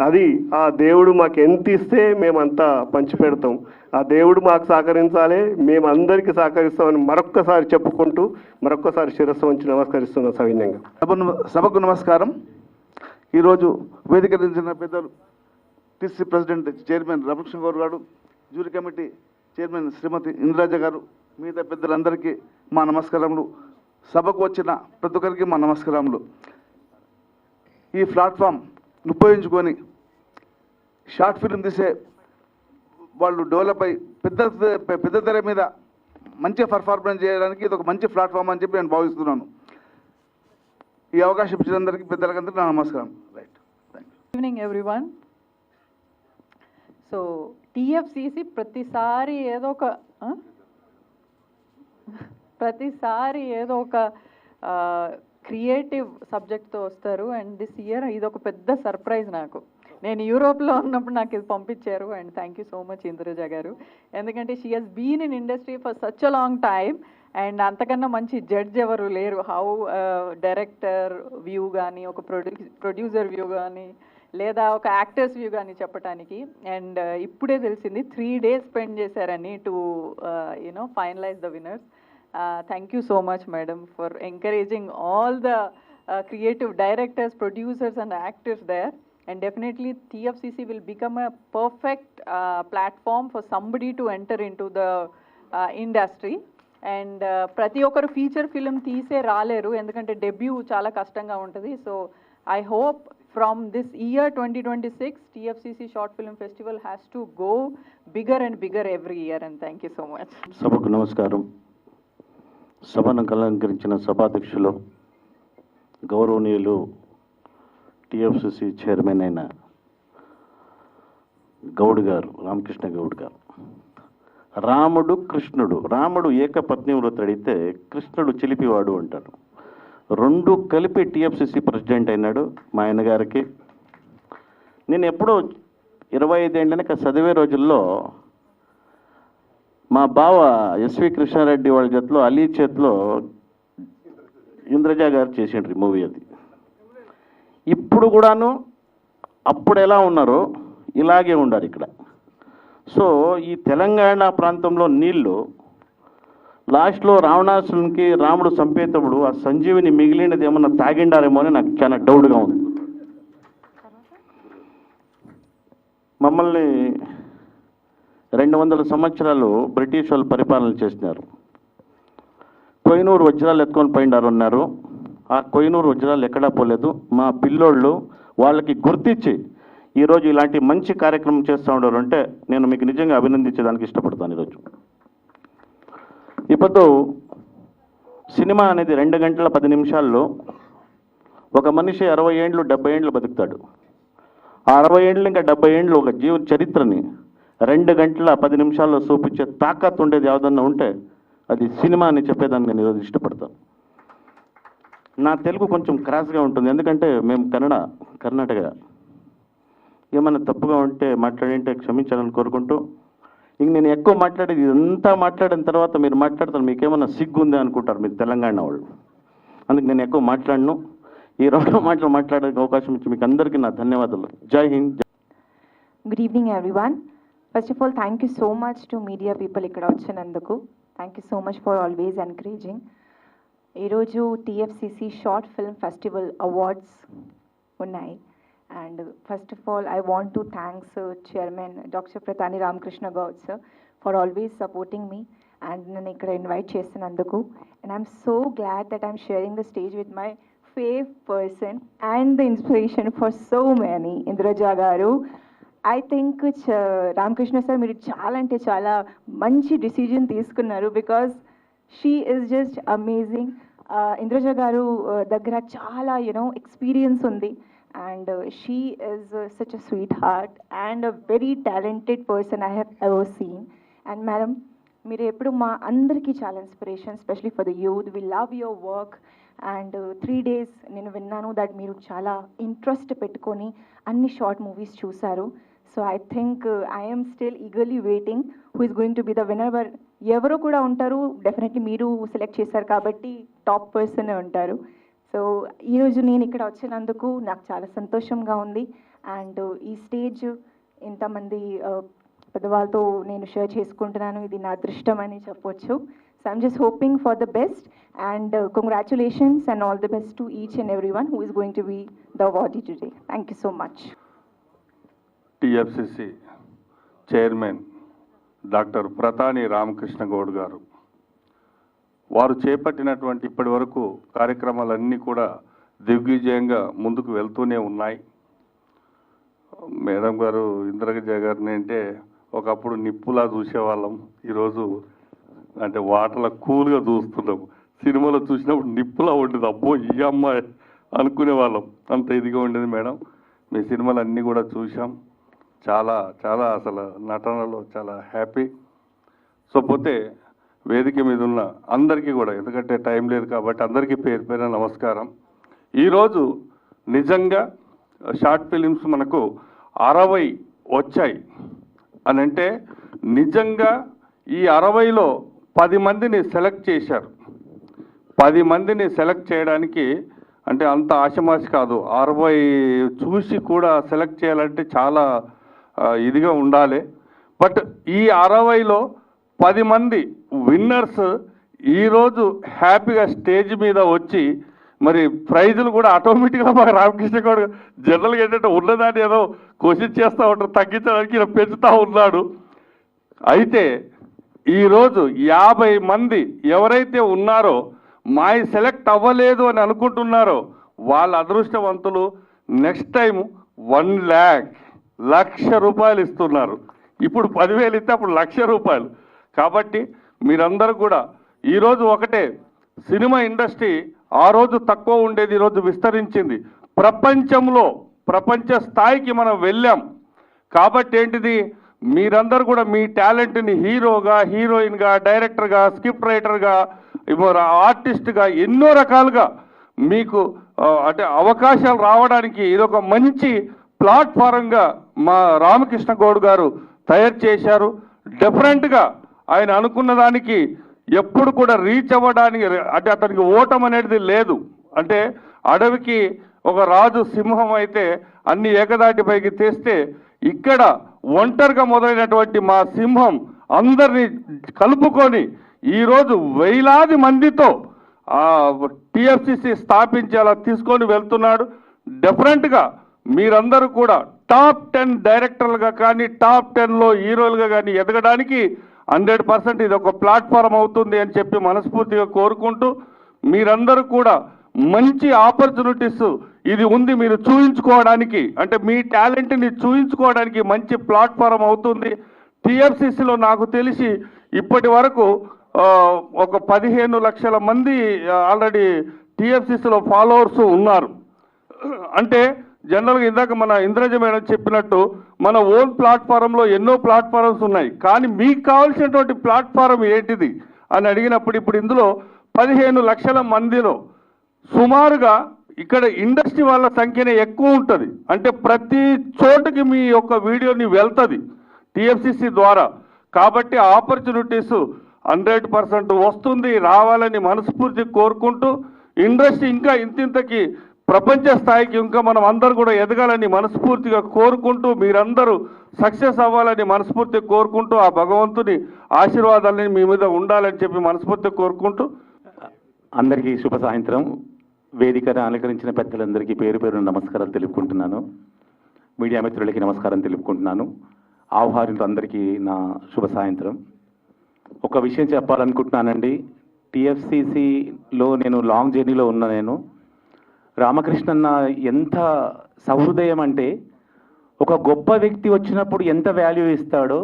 అది ఆ దేవుడు మాకు ఎంత ఇస్తే మేమంతా పంచిపెడతాం. ఆ దేవుడు మాకు సహకరించాలి, మేము అందరికీ సహకరిస్తామని మరొక్కసారి చెప్పుకుంటూ మరొక్కసారి శిరస్సు వంచి నమస్కరిస్తున్నాం సవినయంగా. సభకు నమస్కారం. ఈరోజు వేదిక నుంచిన పెద్దలు TC president chairman Ramakrishna Goud గారు, జ్యూరీ కమిటీ చైర్మన్ శ్రీమతి ఇంద్రాజ గారు, మిగతా పెద్దలందరికీ మా నమస్కారములు. సభకు వచ్చిన ప్రతి ఒక్కరికి మా నమస్కారములు. ఈ ప్లాట్ఫామ్ ఉపయోగించుకొని షార్ట్ ఫిల్మ్ తీసే వాళ్ళు డెవలప్ అయ్యి పెద్ద తెర మీద మంచిగా పర్ఫార్మెన్స్ చేయడానికి ఇది ఒక మంచి ప్లాట్ఫామ్ అని చెప్పి నేను భావిస్తున్నాను. ఈ అవకాశం ఇచ్చినందరికీ పెద్దలకందరికీ నా నమస్కారం. Right, thank you. Evening everyone. So TFCC ప్రతిసారి ఏదో ఒక క్రియేటివ్ సబ్జెక్ట్తో వస్తారు. అండ్ దిస్ ఇయర్ ఇది ఒక పెద్ద సర్ప్రైజ్ నాకు. నేను యూరోప్లో ఉన్నప్పుడు నాకు ఇది పంపించారు. And thank you so much Indraja garu, ఎందుకంటే she has been in industry for such a long time. And అంతకన్నా మంచి జడ్జ్ ఎవరు లేరు. హౌ డైరెక్టర్ వ్యూ కానీ, ఒక ప్రొడ్యూసర్ వ్యూ కానీ, లేదా ఒక యాక్టర్స్ వ్యూ కానీ చెప్పడానికి. అండ్ ఇప్పుడే తెలిసింది 3 days స్పెండ్ చేశారని to finalise the winners. Thank you so much, madam, for encouraging all the creative directors, producers and actors there. And definitely TFCC will become a perfect platform for somebody to enter into the industry. And ప్రతి ఒక్కరు feature film తీసే రాలేరు, ఎందుకంటే debut చాలా కష్టంగా ఉంటుంది. So I hope from this year 2026 TFCC Short Film Festival has to go bigger and bigger every year. And thank you so much. సభకు నమస్కారం. సభను అలంకరించిన సభాధ్యక్షులు గౌరవనీయులు టిఎఫ్సిసి చైర్మన్ అయిన గౌడ్ గారు, రామకృష్ణ గౌడ్ గారు. రాముడు ఏకపత్ని వ్రతుడైతే కృష్ణుడు చిలిపివాడు అంటారు. 2 కలిపి టిఎఫ్సిసి ప్రెసిడెంట్ అయినాడు మా ఆయన గారికి. నేను ఎప్పుడో 25 ఏళ్ళ చదివే రోజుల్లో మా బావ ఎస్వి కృష్ణారెడ్డి వాళ్ళ చేతిలో, అలీ చేతిలో ఇంద్రజ గారు చేసిండ్రు మూవీ. అది ఇప్పుడు కూడాను అప్పుడు ఎలా ఉన్నారో ఇలాగే ఉండాలి ఇక్కడ. సో ఈ తెలంగాణ ప్రాంతంలో నీళ్ళు లాస్ట్లో రావణాసునికి రాముడు చంపేటప్పుడు ఆ సంజీవిని మిగిలినది ఏమన్నా తాగిండారేమో అని నాకు చాలా డౌట్గా ఉంది. మమ్మల్ని 200 సంవత్సరాలు బ్రిటిష్ వాళ్ళు పరిపాలన చేసినారు. కోహినూరు వజ్రాలు ఎత్తుకొని పోయినారు అన్నారు. ఆ కోహినూరు వజ్రాలు ఎక్కడా పోలేదు. మా పిల్లోళ్ళు వాళ్ళకి గుర్తించి ఈరోజు ఇలాంటి మంచి కార్యక్రమం చేస్తూ ఉన్నారు అంటే నేను మీకు నిజంగా అభినందించడానికి ఇష్టపడతాను. ఈరోజు ఇప్పుడు సినిమా అనేది 2 గంటల 10 నిమిషాల్లో ఒక మనిషి 60 ఏండ్లు 70 ఏండ్లు బతుకుతాడు. ఆ 60 ఏండ్లు ఇంకా 70 ఏండ్లు ఒక జీవ చరిత్రని 2 గంటల 10 నిమిషాల్లో చూపించే తాకత్తు ఉండేది ఏదన్నా ఉంటే అది సినిమా అని చెప్పేదాన్ని నేను ఈరోజు ఇష్టపడతాను. నా తెలుగు కొంచెం క్రాస్గా ఉంటుంది, ఎందుకంటే మేము కర్ణాటక. ఏమైనా తప్పుగా ఉంటే మాట్లాడింటే క్షమించాలని కోరుకుంటూ, ఇంక నేను ఎక్కువ మాట్లాడేది ఇదంతా మాట్లాడిన తర్వాత మీరు మాట్లాడతారు, మీకేమన్నా సిగ్గు ఉందా అనుకుంటారు మీరు తెలంగాణ వాళ్ళు. అందుకు నేను ఎక్కువ మాట్లాడను. ఈ 2 మాటలు మాట్లాడే అవకాశం ఇచ్చి మీకు అందరికీ నా ధన్యవాదాలు. జై Hind. Good evening, everyone. First of all, thank you so much to media people ikkada vachinanduku. Thank you so much for always encouraging. Ee roju TFCC Short Film Festival Awards unnai, and first of all I want to thanks Chairman Dr. Prathani Ramakrishna Gaud sir for always supporting me and nanu ikkada invite chesinanduku. And I'm so glad that I'm sharing the stage with my fave person and the inspiration for so many, Indraja garu. I think Ramakrishna sir మీరు చాలా అంటే చాలా మంచి decision తీసుకున్నారు, because she is just amazing. Indraja garu దగ్గర చాలా experience ఉంది, and she is such a sweetheart and a very talented person I have ever seen. And madam, మీరు ఎప్పుడు మా అందరికీ చాలా inspiration, especially for the youth. We love your work. And 3 days నేను విన్నాను దట్ మీరు చాలా ఇంట్రెస్ట్ పెట్టుకొని అన్ని షార్ట్ మూవీస్ చూశారు. So I think I am still eagerly waiting who is going to be the winner. But ఎవరో కూడా ఉంటారు, డెఫినెట్లీ మీరు సెలెక్ట్ చేశారు కాబట్టి టాప్ పర్సన్ ఉంటారు. సో ఈరోజు నేను ఇక్కడ వచ్చినందుకు నాకు చాలా సంతోషంగా ఉంది. అండ్ ఈ స్టేజ్ ఇంతమంది పెద్దవాళ్ళతో నేను షేర్ చేసుకుంటున్నాను, ఇది నా అదృష్టం అని చెప్పొచ్చు. So I'm just hoping for the best, and congratulations and all the best to each and everyone who is going to be the awardee today. Thank you so much. TFCC chairman doctor Pratani Ramakrishna Goud గారు, వారు చేపట్టినటువంటి ఇప్పటి వరకు కార్యక్రమాలన్నీ కూడా దిగ్విజయంగా ముందుకు వెళ్తూనే ఉన్నాయి. మేడం గారు, ఇంద్రజ గారిని అంటే ఒకప్పుడు నిప్పులా చూసేవాళ్ళం, ఈరోజు అంటే వాటర్ల కూల్గా చూస్తున్నాము. సినిమాలో చూసినప్పుడు నిప్పులా ఉండేది, అబ్బో ఈ అమ్మాయి అనుకునేవాళ్ళం, అంత ఇదిగా ఉండేది. మేడం, మీ సినిమాలు అన్నీ కూడా చూసాం, చాలా చాలా అసలు నటనలో చాలా హ్యాపీ. సో పోతే వేదిక మీద ఉన్న అందరికీ కూడా, ఎందుకంటే టైం లేదు కాబట్టి అందరికీ పేరు పేరున నమస్కారం. ఈరోజు నిజంగా షార్ట్ ఫిలిమ్స్ మనకు 60 వచ్చాయి అని అంటే నిజంగా ఈ 60లో 10 మందిని సెలెక్ట్ చేశారు. 10 మందిని సెలెక్ట్ చేయడానికి అంటే అంత ఆశమాషి కాదు, 60 చూసి కూడా సెలెక్ట్ చేయాలంటే చాలా ఇదిగా ఉండాలి. బట్ ఈ 60లో 10 మంది విన్నర్స్ ఈరోజు హ్యాపీగా స్టేజ్ మీద వచ్చి మరి ప్రైజులు కూడా ఆటోమేటిక్గా మాకు రామకృష్ణ గౌడ్ జనరల్గా ఏంటంటే ఉన్నదాన్ని ఏదో క్వశ్చన్ చేస్తూ ఉంటారు, తగ్గించడానికి ఇలా పెంచుతూ ఉన్నాడు. అయితే ఈరోజు 50 మంది ఎవరైతే ఉన్నారో మాయి సెలెక్ట్ అవ్వలేదు అని అనుకుంటున్నారో వాళ్ళ అదృష్టవంతులు. నెక్స్ట్ టైం 1 లక్ష రూపాయలు ఇస్తున్నారు. ఇప్పుడు 10,000 ఇస్తే అప్పుడు 1,00,000 రూపాయలు. కాబట్టి మీరందరూ కూడా ఈరోజు ఒకటే, సినిమా ఇండస్ట్రీ ఆ రోజు తక్కువ ఉండేది, ఈరోజు విస్తరించింది. ప్రపంచ స్థాయికి మనం వెళ్ళాం. కాబట్టి ఏంటిది, మీరందరూ కూడా మీ టాలెంట్ని హీరోగా, హీరోయిన్గా, డైరెక్టర్గా, స్క్రిప్ట్ రైటర్గా, ఆర్టిస్ట్గా ఎన్నో రకాలుగా మీకు అంటే అవకాశాలు రావడానికి ఇదొక మంచి ప్లాట్ఫారంగా మా రామకృష్ణ గౌడ్ గారు తయారు చేశారు. డెఫరెంట్గా ఆయన అనుకున్న దానికి ఎప్పుడు కూడా రీచ్ అవ్వడానికి అంటే అతనికి ఓటం అనేది లేదు. అంటే అడవికి ఒక రాజు సింహం అయితే అన్ని ఏకదాటిపైకి తెస్తే ఇక్కడ ఒంటరిగా మొదలైనటువంటి మా సింహం అందరినీ కలుపుకొని ఈరోజు వేలాది మందితో TFCC స్థాపించేలా తీసుకొని వెళ్తున్నాడు. డెఫరెంట్గా మీరందరూ కూడా టాప్ 10 డైరెక్టర్లుగా కానీ టాప్ 10లో హీరోలుగా కానీ ఎదగడానికి 100% ఇది ఒక ప్లాట్ఫామ్ అవుతుంది అని చెప్పి మనస్ఫూర్తిగా కోరుకుంటూ, మీరందరూ కూడా మంచి ఆపర్చునిటీస్ ఇది ఉంది మీరు చూయించుకోవడానికి, అంటే మీ టాలెంట్ని చూయించుకోవడానికి మంచి ప్లాట్ఫామ్ అవుతుంది. టీఎఫ్సిసిలో నాకు తెలిసి ఇప్పటి వరకు ఒక 15 లక్షల మంది ఆల్రెడీ టీఎఫ్సిసిలో ఫాలోవర్స్ ఉన్నారు. అంటే జనరల్గా ఇందాక మన ఇంద్రజ మేడం చెప్పినట్టు మన ఓన్ ప్లాట్ఫారంలో ఎన్నో ప్లాట్ఫారమ్స్ ఉన్నాయి, కానీ మీకు కావాల్సినటువంటి ప్లాట్ఫారం ఏంటిది అని అడిగినప్పుడు ఇప్పుడు ఇందులో 15 లక్షల మందిలో సుమారుగా ఇక్కడ ఇండస్ట్రీ వాళ్ళ సంఖ్యనే ఎక్కువ ఉంటుంది. అంటే ప్రతి చోటుకి మీ యొక్క వీడియోని వెళ్తుంది టీఎఫ్సిసి ద్వారా. కాబట్టి ఆపర్చునిటీస్ 100% వస్తుంది, రావాలని మనస్ఫూర్తి కోరుకుంటూ, ఇండస్ట్రీ ఇంకా ఇంతింతకి ప్రపంచ స్థాయికి ఇంకా మనం అందరూ కూడా ఎదగాలని మనస్ఫూర్తిగా కోరుకుంటూ, మీరందరూ సక్సెస్ అవ్వాలని మనస్ఫూర్తిగా కోరుకుంటూ, ఆ భగవంతుని ఆశీర్వాదాలని మీ మీద ఉండాలని చెప్పి మనస్ఫూర్తిగా కోరుకుంటూ, అందరికీ శుభ సాయంత్రం. వేదికను అలంకరించిన పెద్దలందరికీ పేరు పేరు నమస్కారాలు తెలుపుకుంటున్నాను. మీడియా మిత్రులకి నమస్కారం తెలుపుకుంటున్నాను. ఆహ్వానితులందరికీ నా శుభ సాయంత్రం. ఒక విషయం చెప్పాలనుకుంటున్నానండి. టీఎఫ్సిసిలో నేను లాంగ్ జర్నీలో ఉన్నా. నేను రామకృష్ణన్న ఎంత సహృదయం అంటే, ఒక గొప్ప వ్యక్తి వచ్చినప్పుడు ఎంత వాల్యూ ఇస్తాడో,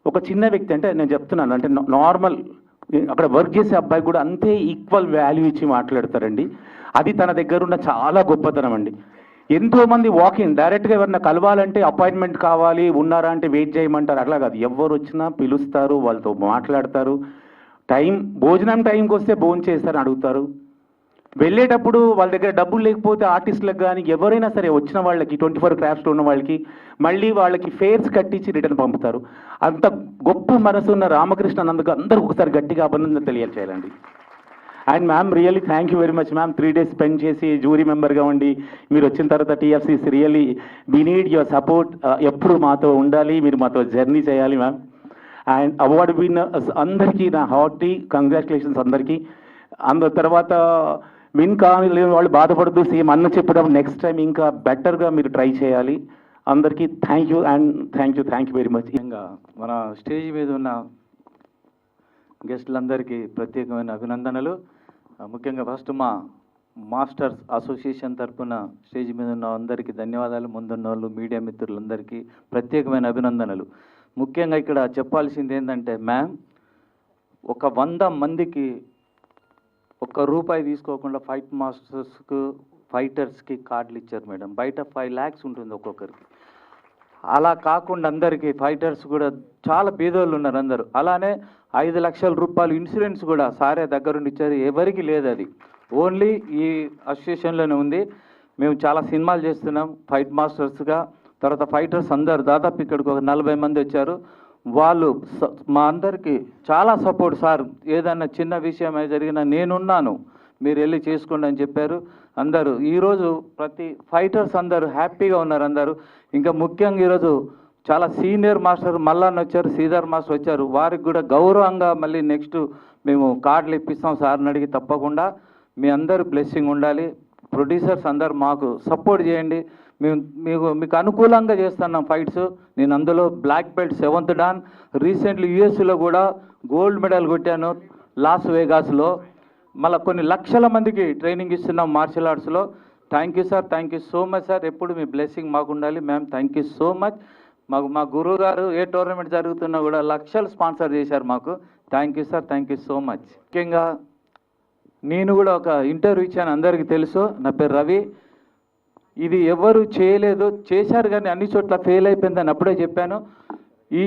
ఒక చిన్న వ్యక్తి అంటే నేను చెప్తున్నాను, అంటే నార్మల్ అక్కడ వర్క్ చేసే అబ్బాయి కూడా అంతే ఈక్వల్ వాల్యూ ఇచ్చి మాట్లాడతారండి. అది తన దగ్గర ఉన్న చాలా గొప్పతనం అండి. ఎంతోమంది వాకింగ్ డైరెక్ట్గా ఎవరైనా కలవాలంటే అపాయింట్మెంట్ కావాలి, ఉన్నారా అంటే వెయిట్ చేయమంటారు. అట్లా కాదు, ఎవరు వచ్చినా పిలుస్తారు, వాళ్ళతో మాట్లాడతారు. భోజనం టైంకి వస్తే భోజనం చేస్తారని అడుగుతారు. వెళ్ళేటప్పుడు వాళ్ళ దగ్గర డబ్బులు లేకపోతే ఆర్టిస్టులకు కానీ ఎవరైనా సరే వచ్చిన వాళ్ళకి 24 క్రాఫ్ట్స్లో ఉన్న వాళ్ళకి మళ్ళీ వాళ్ళకి ఫేర్స్ కట్టించి రిటర్న్ పంపుతారు. అంత గొప్ప మనసు ఉన్న రామకృష్ణ నందుకు అందరూ ఒకసారి గట్టిగా అభినందన తెలియచేయాలండి. And ma'am really thank you very much ma'am. 3 days spend చేసి జ్యూరీ మెంబర్గా ఉండి మీరు వచ్చిన తర్వాత TFCC really we need your support. ఎప్పుడు మాతో ఉండాలి, మీరు మాతో జర్నీ చేయాలి మ్యామ్. అండ్ అవార్డు విన్ అందరికీ నా హార్టీ కంగ్రాచులేషన్స్ అందరికీ. తర్వాత విన్ కాని వాళ్ళు బాధపడుతూ సేమ్ అన్న చెప్పడం నెక్స్ట్ టైం ఇంకా బెటర్గా మీరు ట్రై చేయాలి. అందరికీ thank you and thank you very much. ఇంకా మన స్టేజ్ మీద ఉన్న గెస్టులందరికీ ప్రత్యేకమైన అభినందనలు. ముఖ్యంగా ఫస్ట్ మా మాస్టర్స్ అసోసియేషన్ తరఫున స్టేజ్ మీద ఉన్న అందరికీ ధన్యవాదాలు. ముందున్న వాళ్ళు మీడియా మిత్రులందరికీ ప్రత్యేకమైన అభినందనలు. ముఖ్యంగా ఇక్కడ చెప్పాల్సింది ఏంటంటే మ్యామ్, ఒక 100 మందికి ₹1 తీసుకోకుండా ఫైట్ మాస్టర్స్కు ఫైటర్స్కి కార్డులు ఇచ్చారు మేడం. బయట 5 lakhs ఉంటుంది ఒక్కొక్కరికి. అలా కాకుండా అందరికీ ఫైటర్స్ కూడా చాలా పేదోళ్ళు ఉన్నారు అందరూ. అలానే 5 లక్షల రూపాయలు ఇన్సూరెన్స్ కూడా సారే దగ్గరుండి ఇచ్చారు. ఎవరికి లేదు, అది ఓన్లీ ఈ అసోసియేషన్లోనే ఉంది. మేము చాలా సినిమాలు చేస్తున్నాం ఫైట్ మాస్టర్స్గా. తర్వాత ఫైటర్స్ అందరు దాదాపు ఇక్కడికి ఒక 40 మంది వచ్చారు. వాళ్ళు మా అందరికీ చాలా సపోర్ట్. సార్ ఏదన్నా చిన్న విషయం జరిగినా నేనున్నాను, మీరు వెళ్ళి చేసుకోండి అని చెప్పారు అందరూ. ఈరోజు ప్రతి ఫైటర్స్ అందరూ హ్యాపీగా ఉన్నారు అందరూ. ఇంకా ముఖ్యంగా ఈరోజు చాలా సీనియర్ మాస్టర్ మల్లన్న వచ్చారు, శ్రీధర్ మాస్టర్ వచ్చారు. వారికి కూడా గౌరవంగా మళ్ళీ నెక్స్ట్ మేము కార్డులు ఇప్పిస్తాం సార్ని అడిగి. తప్పకుండా మీ అందరూ బ్లెస్సింగ్ ఉండాలి. ప్రొడ్యూసర్స్ అందరు మాకు సపోర్ట్ చేయండి. మీకు అనుకూలంగా చేస్తున్నాం ఫైట్స్. నేను అందులో black belt 7th don, recently యూఎస్లో కూడా గోల్డ్ మెడల్ కొట్టాను లాస్ వేగాస్లో. మళ్ళీ కొన్ని లక్షల మందికి ట్రైనింగ్ ఇస్తున్నాం మార్షల్ ఆర్ట్స్లో. Thank you sir, thank you so much sir. ఎప్పుడు మీ బ్లెస్సింగ్ మాకు ఉండాలి ma'am. Thank you so much. మా గురువు గారు ఏ టోర్నమెంట్ జరుగుతున్నా కూడా లక్షలు స్పాన్సర్ చేశారు మాకు. Thank you sir, thank you so much. ముఖ్యంగా నేను కూడా ఒక ఇంటర్వ్యూ ఇచ్చాను, అందరికీ తెలుసు. నా పేరు రవి. ఇది ఎవరు చేయలేదు, చేశారు కానీ అన్ని చోట్ల ఫెయిల్ అయిపోయిందని అప్పుడే చెప్పాను. ఈ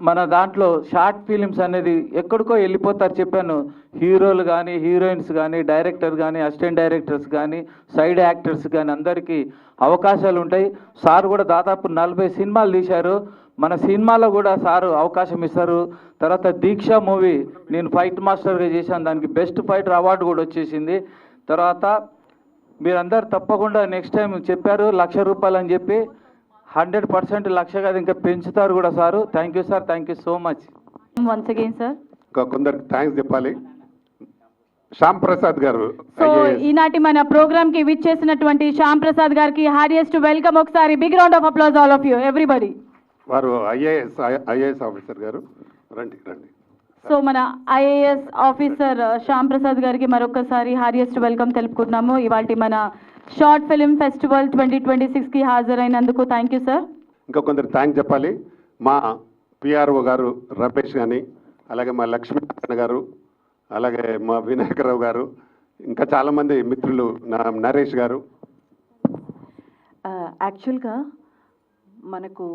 మన దాంట్లో షార్ట్ ఫిలిమ్స్ అనేది ఎక్కడికో వెళ్ళిపోతారు చెప్పాను. హీరోలు కానీ హీరోయిన్స్ కానీ డైరెక్టర్ కానీ అసిస్టెంట్ డైరెక్టర్స్ కానీ సైడ్ యాక్టర్స్ కానీ అందరికీ అవకాశాలు ఉంటాయి. సార్ కూడా దాదాపు 40 సినిమాలు తీశారు. మన సినిమాలో కూడా సారు అవకాశం ఇస్తారు. తర్వాత దీక్ష మూవీ నేను ఫైట్ మాస్టర్గా చేశాను, దానికి బెస్ట్ ఫైటర్ అవార్డు కూడా వచ్చేసింది. తర్వాత మీరందరూ తప్పకుండా నెక్స్ట్ టైం చెప్పారు ₹1,00,000 అని చెప్పి. 100% లక్ష కాదు ఇంకా పెంచుతారు కూడా sir. Thank you sir, thank you so much. Once again sir. కొందరికి థ్యాంక్స్ చెప్పాలి. శ్యామ్ ప్రసాద్ గారు సో IAS. ఈనాటి మన ప్రోగ్రామ్ కి విచ్చేసినటువంటి శ్యామ్ ప్రసాద్ గారికి హార్డియెస్ట్ వెల్కమ్. ఒకసారి big round of applause all of you everybody. వారు ఐఏఎస్ ఆఫీసర్ గారు. రండి రండి. సో మన ఐఏఎస్ ఆఫీసర్ శ్యామ్ ప్రసాద్ గారికి మరొకసారి హార్డియెస్ట్ వెల్కమ్ తెలుపుకుంటున్నాము. ఇవాళ మన షార్ట్ ఫిల్మ్ ఫెస్టివల్ 2026కి హాజరైనందుకు థ్యాంక్ యూ సార్. ఇంకా కొందరు థ్యాంక్ చెప్పాలి. మా పిఆర్ఓ గారు రమేష్ కానీ, అలాగే మా లక్ష్మీనారాయణ గారు, అలాగే మా వినాయకరావు గారు, ఇంకా చాలామంది మిత్రులు, నరేష్ గారు. యాక్చువల్గా మనకు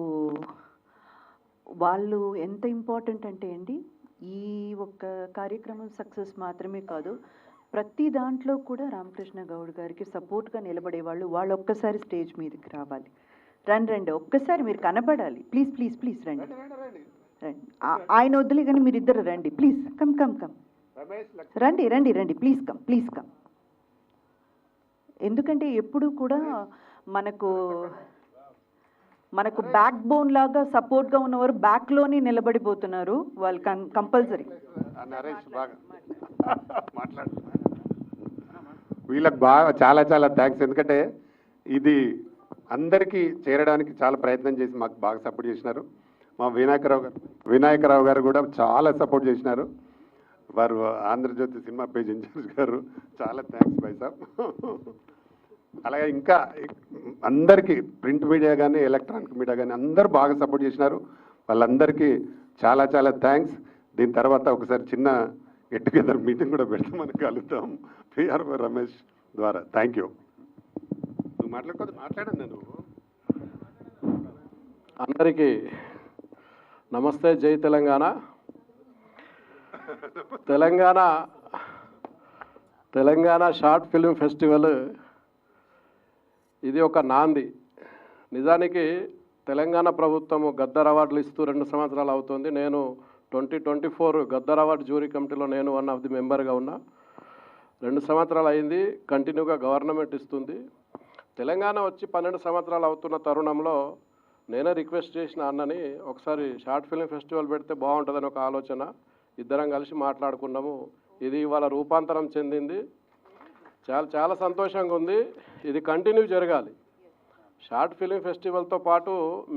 వాళ్ళు ఎంత ఇంపార్టెంట్ అంటే అండి, ఈ ఒక్క కార్యక్రమం సక్సెస్ మాత్రమే కాదు, ప్రతి దాంట్లో కూడా రామకృష్ణ గౌడ్ గారికి సపోర్ట్గా నిలబడేవాళ్ళు. వాళ్ళు ఒక్కసారి స్టేజ్ మీదకి రావాలి. రండి, ఒక్కసారి మీరు కనబడాలి. ప్లీజ్ ప్లీజ్ ప్లీజ్ రండి. ఆయన వద్దులే కానీ మీరు ఇద్దరు రండి ప్లీజ్. కమ్ రండి ప్లీజ్ కమ్. ఎందుకంటే ఎప్పుడు కూడా మనకు బ్యాక్ బోన్ లాగా సపోర్ట్గా ఉన్నవారు బ్యాక్లోనే నిలబడిపోతున్నారు. వాళ్ళు కంపల్సరీ వీళ్ళకి బాగా చాలా చాలా థ్యాంక్స్. ఎందుకంటే ఇది అందరికీ చేరడానికి చాలా ప్రయత్నం చేసి మాకు బాగా సపోర్ట్ చేసినారు. మా వినాయకరావు గారు కూడా చాలా సపోర్ట్ చేసినారు. వారు ఆంధ్రజ్యోతి సినిమా పేజ్ ఇన్ఛార్జ్ గారు, చాలా థ్యాంక్స్ భాయ్ సాబ్. అలాగే ఇంకా అందరికీ ప్రింట్ మీడియా కానీ ఎలక్ట్రానిక్ మీడియా కానీ అందరూ బాగా సపోర్ట్ చేసినారు. వాళ్ళందరికీ చాలా చాలా థ్యాంక్స్. దీని తర్వాత ఒకసారి చిన్న గెట్ టుగెదర్ మీటింగ్ కూడా పెడతాం, మనం కలుద్దాం పిఆర్ఓ రమేష్ ద్వారా. Thank you. నువ్వు మాట్లాడండి. నేను అందరికీ నమస్తే. జై Telangana. Telangana short film festival ఇది ఒక నాంది. నిజానికి తెలంగాణ ప్రభుత్వము గద్దర్ అవార్డులు ఇస్తూ 2 సంవత్సరాలు అవుతుంది. నేను 2024 గద్దర్ అవార్డు జ్యూరీ కమిటీలో నేను వన్ ఆఫ్ ది మెంబర్గా ఉన్నా. 2 సంవత్సరాలు అయింది. కంటిన్యూగా గవర్నమెంట్ ఇస్తుంది. తెలంగాణ వచ్చి 12 సంవత్సరాలు అవుతున్న తరుణంలో నేనే రిక్వెస్ట్ చేసిన అన్నని ఒకసారి షార్ట్ ఫిల్మ్ ఫెస్టివల్ పెడితే బాగుంటుందని ఒక ఆలోచన. ఇద్దరం కలిసి మాట్లాడుకున్నాము. ఇది ఇవాళ రూపాంతరం చెందింది. చాలా సంతోషంగా ఉంది. ఇది కంటిన్యూ జరగాలి. షార్ట్ ఫిల్మ్ ఫెస్టివల్తో పాటు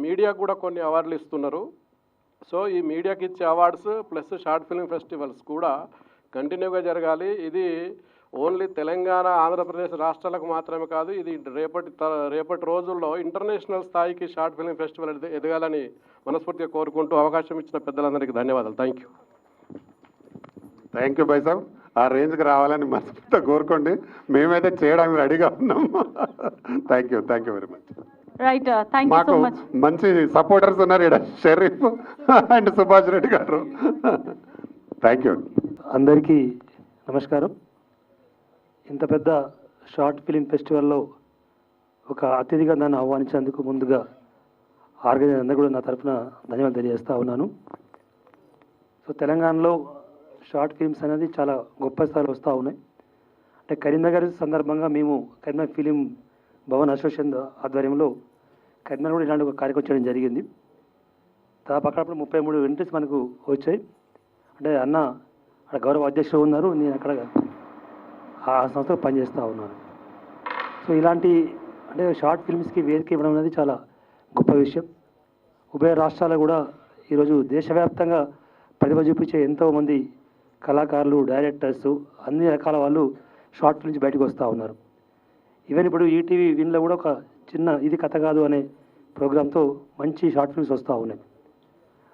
మీడియాకు కూడా కొన్ని అవార్డులు ఇస్తున్నారు. సో ఈ మీడియాకి ఇచ్చే awards plus short film festivals కూడా కంటిన్యూగా జరగాలి. ఇది ఓన్లీ తెలంగాణ, ఆంధ్రప్రదేశ్ రాష్ట్రాలకు మాత్రమే కాదు, ఇది రేపటి రోజుల్లో ఇంటర్నేషనల్ స్థాయికి షార్ట్ ఫిల్మ్ ఫెస్టివల్ ఎదగాలని మనస్ఫూర్తిగా కోరుకుంటూ అవకాశం ఇచ్చిన పెద్దలందరికీ ధన్యవాదాలు. థ్యాంక్ యూ భాయ్ సాబ్. ఆ రేంజ్కి రావాలని మనస్ఫూర్తిగా కోరుకోండి. మేమైతే చేయడానికి రెడీగా ఉన్నాము. Thank you very much. Right, thank you so much. మంచి సపోర్టర్స్ ఉన్నారు ఇక్కడ, షరీఫ్ అండ్ సుభాష్ రెడ్డి గారు. Thank you. అందరికీ నమస్కారం. ఇంత పెద్ద షార్ట్ ఫిలిం ఫెస్టివల్లో ఒక అతిథిగా నన్ను ఆహ్వానించినందుకు ముందుగా ఆర్గనైజర్ అందరూ కూడా నా తరఫున ధన్యవాదాలు తెలియజేస్తూ ఉన్నాను. సో తెలంగాణలో షార్ట్ ఫిల్మ్స్ అనేది చాలా గొప్ప స్థాయిలో వస్తూ ఉన్నాయి. అంటే కరీంనగర్ సందర్భంగా మేము కరీంనగర్ ఫిలిం భవన్ అసోసియేషన్ ఆధ్వర్యంలో కరీంనగర్ కూడా ఇలాంటి ఒక కార్యక్రమం చేయడం జరిగింది. దాదాపు అక్కడ 33 ఎంట్రీస్ మనకు వచ్చాయి. అంటే అన్న అక్కడ గౌరవ అధ్యక్షులు ఉన్నారు, నేను అక్కడ ఆ సంస్థలో పనిచేస్తూ ఉన్నాను. సో ఇలాంటి అంటే షార్ట్ ఫిల్మ్స్కి వేదిక ఇవ్వడం అనేది చాలా గొప్ప విషయం. ఉభయ రాష్ట్రాలు కూడా ఈరోజు దేశవ్యాప్తంగా ప్రతిభ చూపించే ఎంతోమంది కళాకారులు, డైరెక్టర్స్, అన్ని రకాల వాళ్ళు షార్ట్ ఫిల్మ్స్ బయటకు వస్తూ ఉన్నారు. ఈవెన్ ఇప్పుడు ఈటీవీ విన్లో కూడా ఒక చిన్న ఇది కథ కాదు అనే ప్రోగ్రాంతో మంచి షార్ట్ ఫిల్మ్స్ వస్తూ ఉన్నాయి.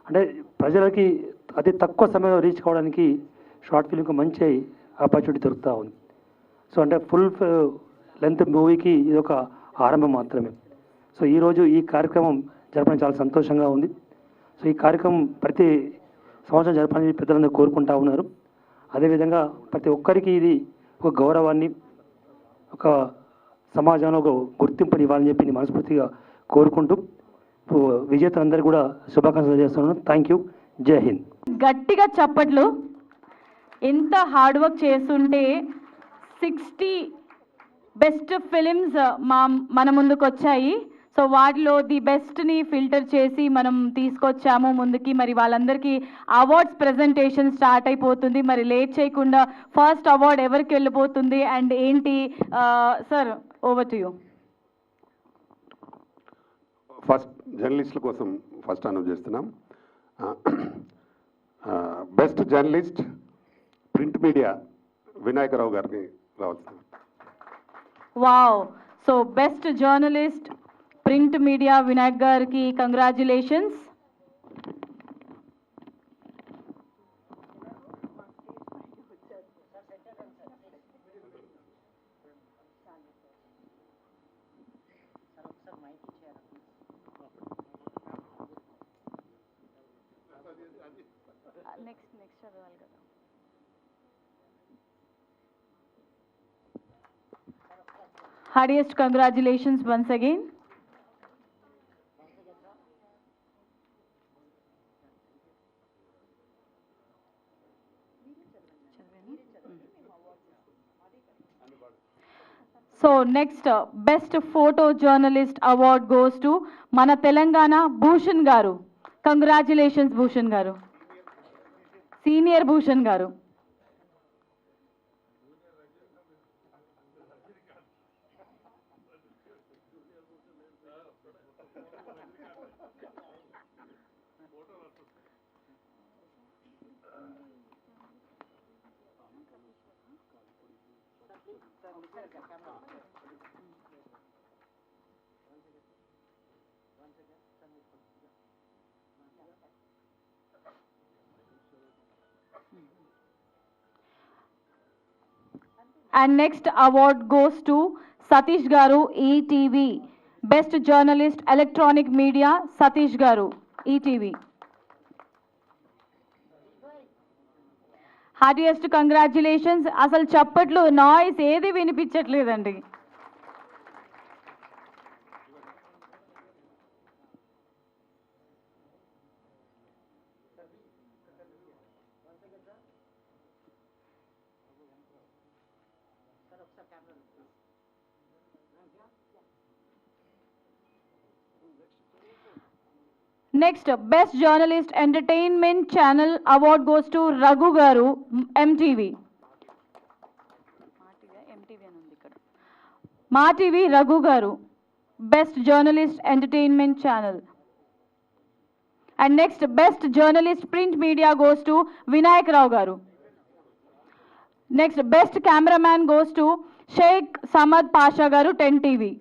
అంటే ప్రజలకి అతి తక్కువ సమయంలో రీచ్ కావడానికి షార్ట్ ఫిల్మ్కి మంచి ఆపర్చునిటీ దొరుకుతూ ఉంది. సో అంటే ఫుల్ లెంత్ మూవీకి ఇది ఒక ఆరంభం మాత్రమే. సో ఈరోజు ఈ కార్యక్రమం జరపడం చాలా సంతోషంగా ఉంది. సో ఈ కార్యక్రమం ప్రతి సంవత్సరం జరపాలని పెద్దలందరూ కోరుకుంటా ఉన్నారు. అదేవిధంగా ప్రతి ఒక్కరికి ఇది ఒక గౌరవాన్ని, ఒక సమాజంలో ఒక గుర్తింపుని ఇవ్వాలని చెప్పి నేను మనస్ఫూర్తిగా కోరుకుంటూ విజేతలందరూ కూడా శుభాకాంక్షలు చేస్తున్నాను. Thank you. జై హింద్. గట్టిగా చప్పట్లు. ఎంత హార్డ్ వర్క్ చేస్తుంటే 60 బెస్ట్ ఫిలిమ్స్ మన ముందుకు వచ్చాయి. సో సో వాటిలో ది బెస్ట్ని ఫిల్టర్ చేసి మనం తీసుకొచ్చాము ముందుకి. మరి వాళ్ళందరికీ అవార్డ్స్ ప్రెజెంటేషన్ స్టార్ట్ అయిపోతుంది. మరి లేట్ చేయకుండా ఫస్ట్ అవార్డ్ ఎవరికి వెళ్ళిపోతుంది అండ్ ఏంటి? Sir, over to you. First జర్నలిస్టుల కోసం ఫస్ట్ అనౌన్స్ చేస్తున్నాం. Best journalist print media Vinayaka Rao గారిని రావాల్సింది. Wow. So best journalist print media Vinayak గారికి కంగ్రాచులేషన్స్. నెక్స్ట్ చదవాలి కదా. Heartiest congratulations once again. So next, best photo journalist award goes to Mana Telangana Bhushan Garu. Congratulations Bhushan Garu. Senior Bhushan Garu. And next award goes to Satish Garu, ETV. Best Journalist Electronic Media, Satish Garu, ETV. Heartiest congratulations. అసలు చప్పట్లు noise ఏది వినిపించట్లేదండి. Next, Best Journalist Entertainment Channel Award goes to Raghu Garu, MTV. Ma TV Raghu Garu, Best Journalist Entertainment Channel. And next, Best Journalist Print Media goes to Vinayak Rao Garu. Next, Best Cameraman goes to Sheikh Samad Pasha Garu, 10 TV.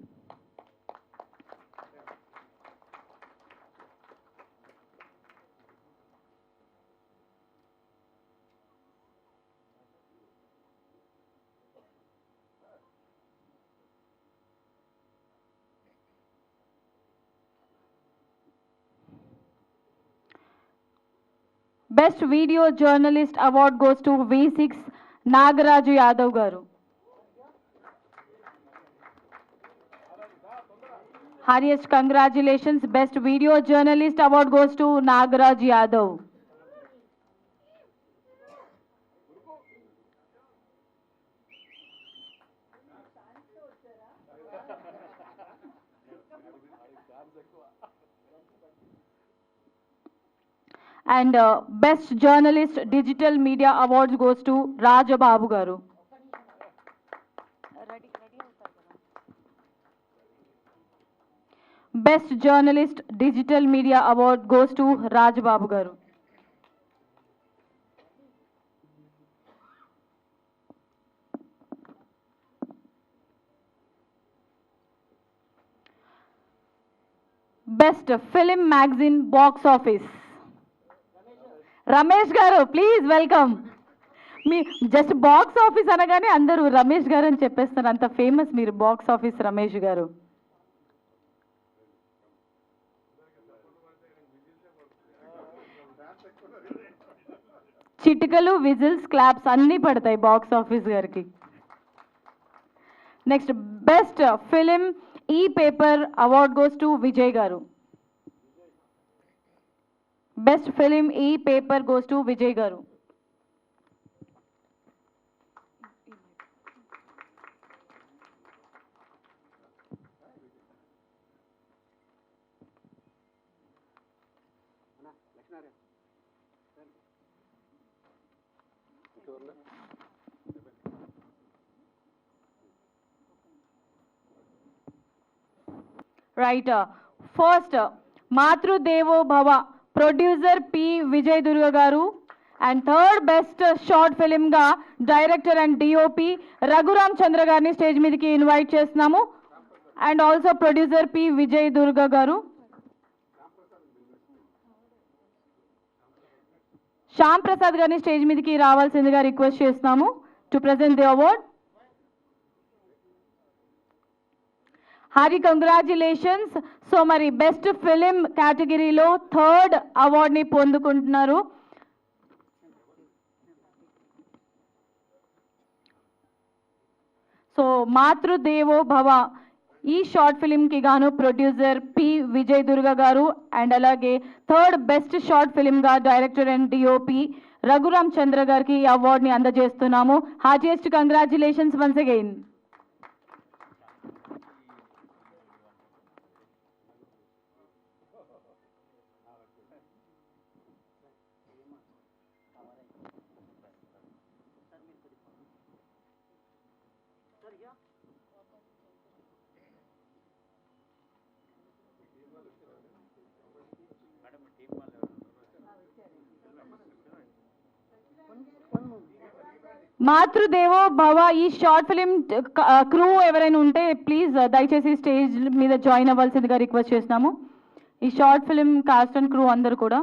Best Video Journalist Award goes to V6 Nagaraju Yadav Garu. Highest congratulations. Best Video Journalist Award goes to Nagaraj Yadav. And Best Journalist Digital Media Awards goes to Raja Babu Garu. Best Journalist Digital Media Award goes to Raj Babu Garu. Best Film Magazine Box Office. Ramesh గారు, please welcome. Me just box office అనగానే అందరూ రమేష్ గారు అని చెప్పేస్తారు, అంత famous మీరు box office Ramesh గారు. చిటికలు, whistles, claps అన్నీ పడతాయి బాక్స్ ఆఫీస్ గారికి. Next best film E paper award goes to Vijay garu. Best Film E-Paper goes to Vijay Garu. Right. First Matrudevo Bhava producer P Vijay Durga garu. And third best short ఫిలింగా director and DOP Raghuram Chandra గారిని stage మీదకి invite చేస్తున్నాము. And also producer P Vijay Durga garu. Shyam Prasad గారిని stage మీదకి రావాల్సిందిగా request చేస్తున్నాము to present the award. Hearty congratulations. So మరి best film కేటగిరీలో థర్డ్ అవార్డ్ని పొందుకుంటున్నారు. సో మాతృదేవో భవ ఈ షార్ట్ ఫిలింకి గాను producer P Vijay Durga garu and అలాగే థర్డ్ బెస్ట్ షార్ట్ ఫిలింగా director and DOP Raghuram Chandra గారికి ఈ అవార్డ్ని అందజేస్తున్నాము. Heartiest congratulations once again. Matrudevo Bhava ఈ షార్ట్ ఫిలిం క్రూ ఎవరైనా ఉంటే ప్లీజ్ దయచేసి స్టేజ్ మీద జాయిన్ అవ్వాల్సిందిగా రిక్వెస్ట్ చేస్తున్నాము. ఈ short film cost and crew అందరూ కూడా.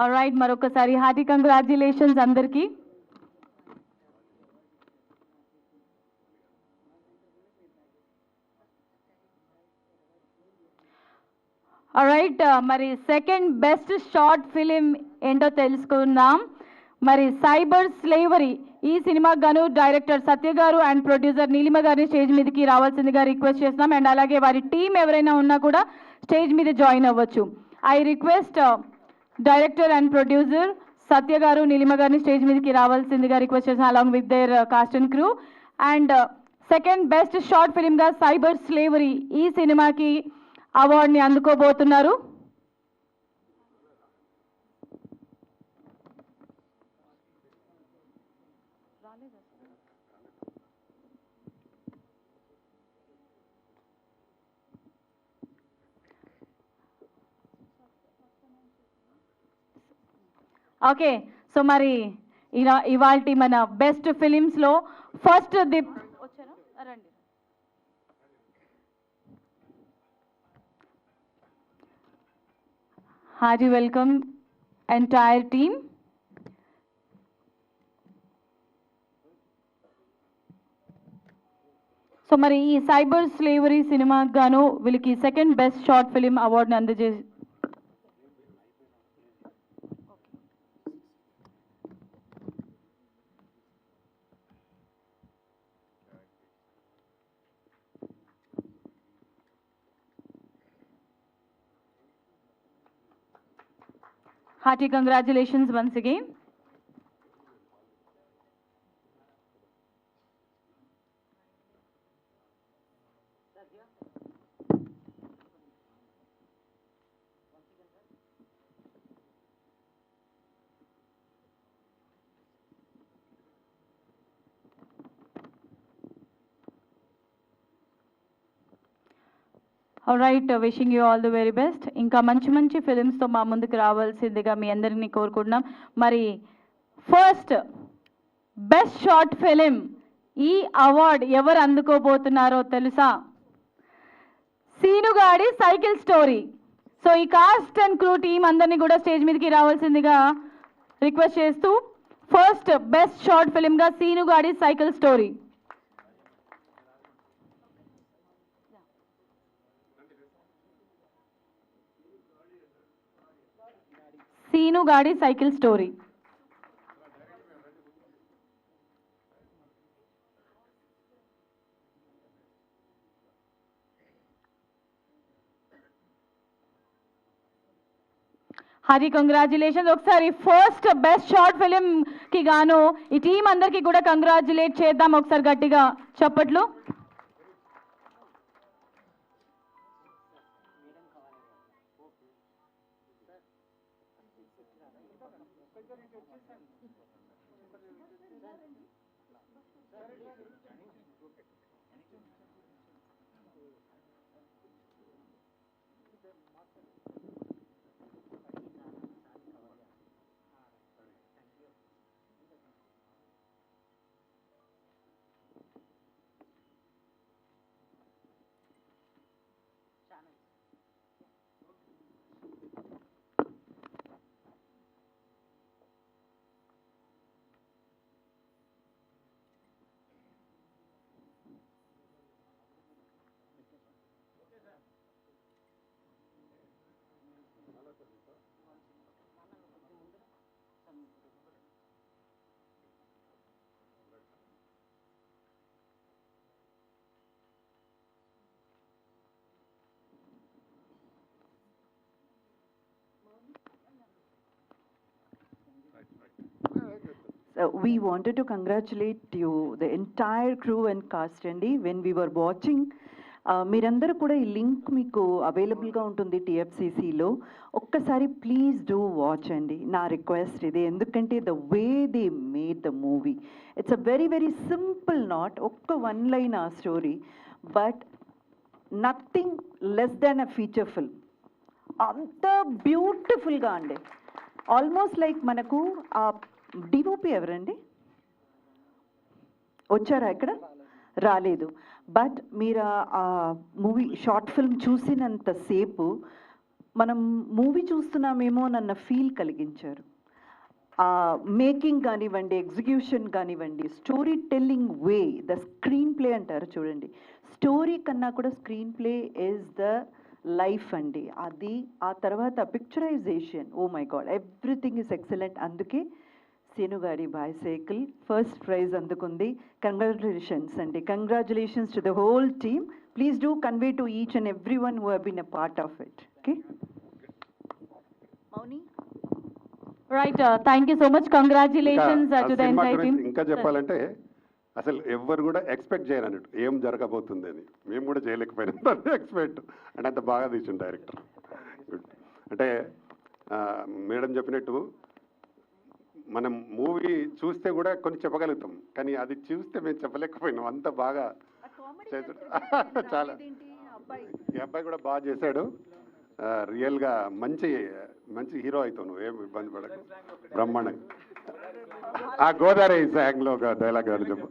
ఆల్రైట్, మరొకసారి హార్టీ కంగ్రాచులేషన్స్ అందరికీ. ఆల్రైట్, మరి సెకండ్ బెస్ట్ షార్ట్ ఫిలిం ఏంటో తెలుసుకుందాం. మరి సైబర్ స్లేవరీ ఈ సినిమాకు గాను డైరెక్టర్ సత్య గారు అండ్ ప్రొడ్యూసర్ నీలిమ గారిని స్టేజ్ మీదకి రావాల్సిందిగా రిక్వెస్ట్ చేస్తున్నాం. అండ్ అలాగే వారి టీం ఎవరైనా ఉన్నా కూడా స్టేజ్ మీద జాయిన్ అవ్వచ్చు. I request director and producer Satya garu Neelima గారిని స్టేజ్ మీదకి రావాల్సిందిగా రిక్వెస్ట్ చేసిన along with their cast and crew. And second best short ఫిలింగా సైబర్ స్లేవరీ ఈ సినిమాకి అవార్డుని అందుకోబోతున్నారు. ఓకే, సో మరి ఇవాల్టి మన బెస్ట్ ఫిలిమ్స్లో ఫస్ట్ రండి. Hearty welcome entire team. So మరి ఈ సైబర్ స్లేవరీ సినిమాకి గాను వీళ్ళకి సెకండ్ బెస్ట్ షార్ట్ ఫిలిం అవార్డుని అందజేసి hearty congratulations once again. Alright, wishing you all the very best. ఇంకా మంచి మంచి ఫిలిమ్స్తో మా ముందుకు రావాల్సిందిగా మీ అందరినీ కోరుకుంటున్నాం. మరి ఫస్ట్ బెస్ట్ షార్ట్ ఫిలిం ఈ అవార్డ్ ఎవరు అందుకోబోతున్నారో తెలుసా? సీనుగాడి సైకిల్ స్టోరీ. సో ఈ కాస్ట్ అండ్ క్రూ టీం అందరినీ కూడా స్టేజ్ మీదకి రావాల్సిందిగా రిక్వెస్ట్ చేస్తూ ఫస్ట్ బెస్ట్ షార్ట్ ఫిలింగా సీనుగాడి సైకిల్ స్టోరీ. సీనుగాడి సైకిల్ స్టోరీ. Hearty congratulations. ఒకసారి ఫస్ట్ బెస్ట్ షార్ట్ ఫిలిం కి గాను ఈ టీం అందరికీ కూడా కంగ్రాచులేట్ చేద్దాం ఒకసారి గట్టిగా చప్పట్లు. We wanted to congratulate you, the entire crew and cast అండి. When we were watching, మీరందరూ కూడా ఈ లింక్ మీకు అవైలబుల్గా ఉంటుంది TFCCలో. ఒక్కసారి ప్లీజ్ డూ వాచ్ అండి, నా రిక్వెస్ట్ ఇది. ఎందుకంటే the way they made the movie, it's a very very simple, not ఒక్క వన్ లైన్ ఆ story, but nothing less than a feature film. అంత బ్యూటిఫుల్గా అండి. ఆల్మోస్ట్ లైక్ మనకు ఆ డిఓపి ఎవరండి వచ్చారా? ఇక్కడ రాలేదు. బట్ మీరు ఆ మూవీ షార్ట్ ఫిల్మ్ చూసినంతసేపు మనం మూవీ చూస్తున్నామేమో అన్న ఫీల్ కలిగించారు. మేకింగ్ కానివ్వండి, ఎగ్జిక్యూషన్ కానివ్వండి, story telling way, the screenplay అంటారు చూడండి, స్టోరీ కన్నా కూడా screenplay is the life అండి. అది ఆ తర్వాత picturisation, oh my god, everything is excellent. అందుకే సీను గారి బైసైకిల్ ఫస్ట్ ప్రైజ్ అందుకుంది. కంగ్రాచులేషన్స్ అండి, congratulations to the whole team. Please do convey to each and every one who have been a part of it. Okay Mouni, right, thank you so much. Congratulations to the entire team. ఇంకా చెప్పాలంటే అసలు ఎవ్వరు కూడా expect చేయరు అన్నట్టు ఏం జరగబోతుంది అని. మేము కూడా చేయలేకపోయినాం ఎక్స్పెక్ట్. అంటే అంత బాగా తీసిండు డైరెక్టర్. అంటే మేడం చెప్పినట్టు మనం మూవీ చూస్తే కూడా కొన్ని చెప్పగలుగుతాం, కానీ అది చూస్తే మేము చెప్పలేకపోయినాం. అంత బాగా చేశాడు. చాలా ఈ అబ్బాయి కూడా బాగా చేశాడు. రియల్గా మంచి మంచి హీరో అవుతావు నువ్వు, ఏం ఇబ్బంది పడకు. బ్రహ్మాండంగా ఆ గోదావరి సాంగ్లో ఒక డైలాగ్ అని చెప్పు.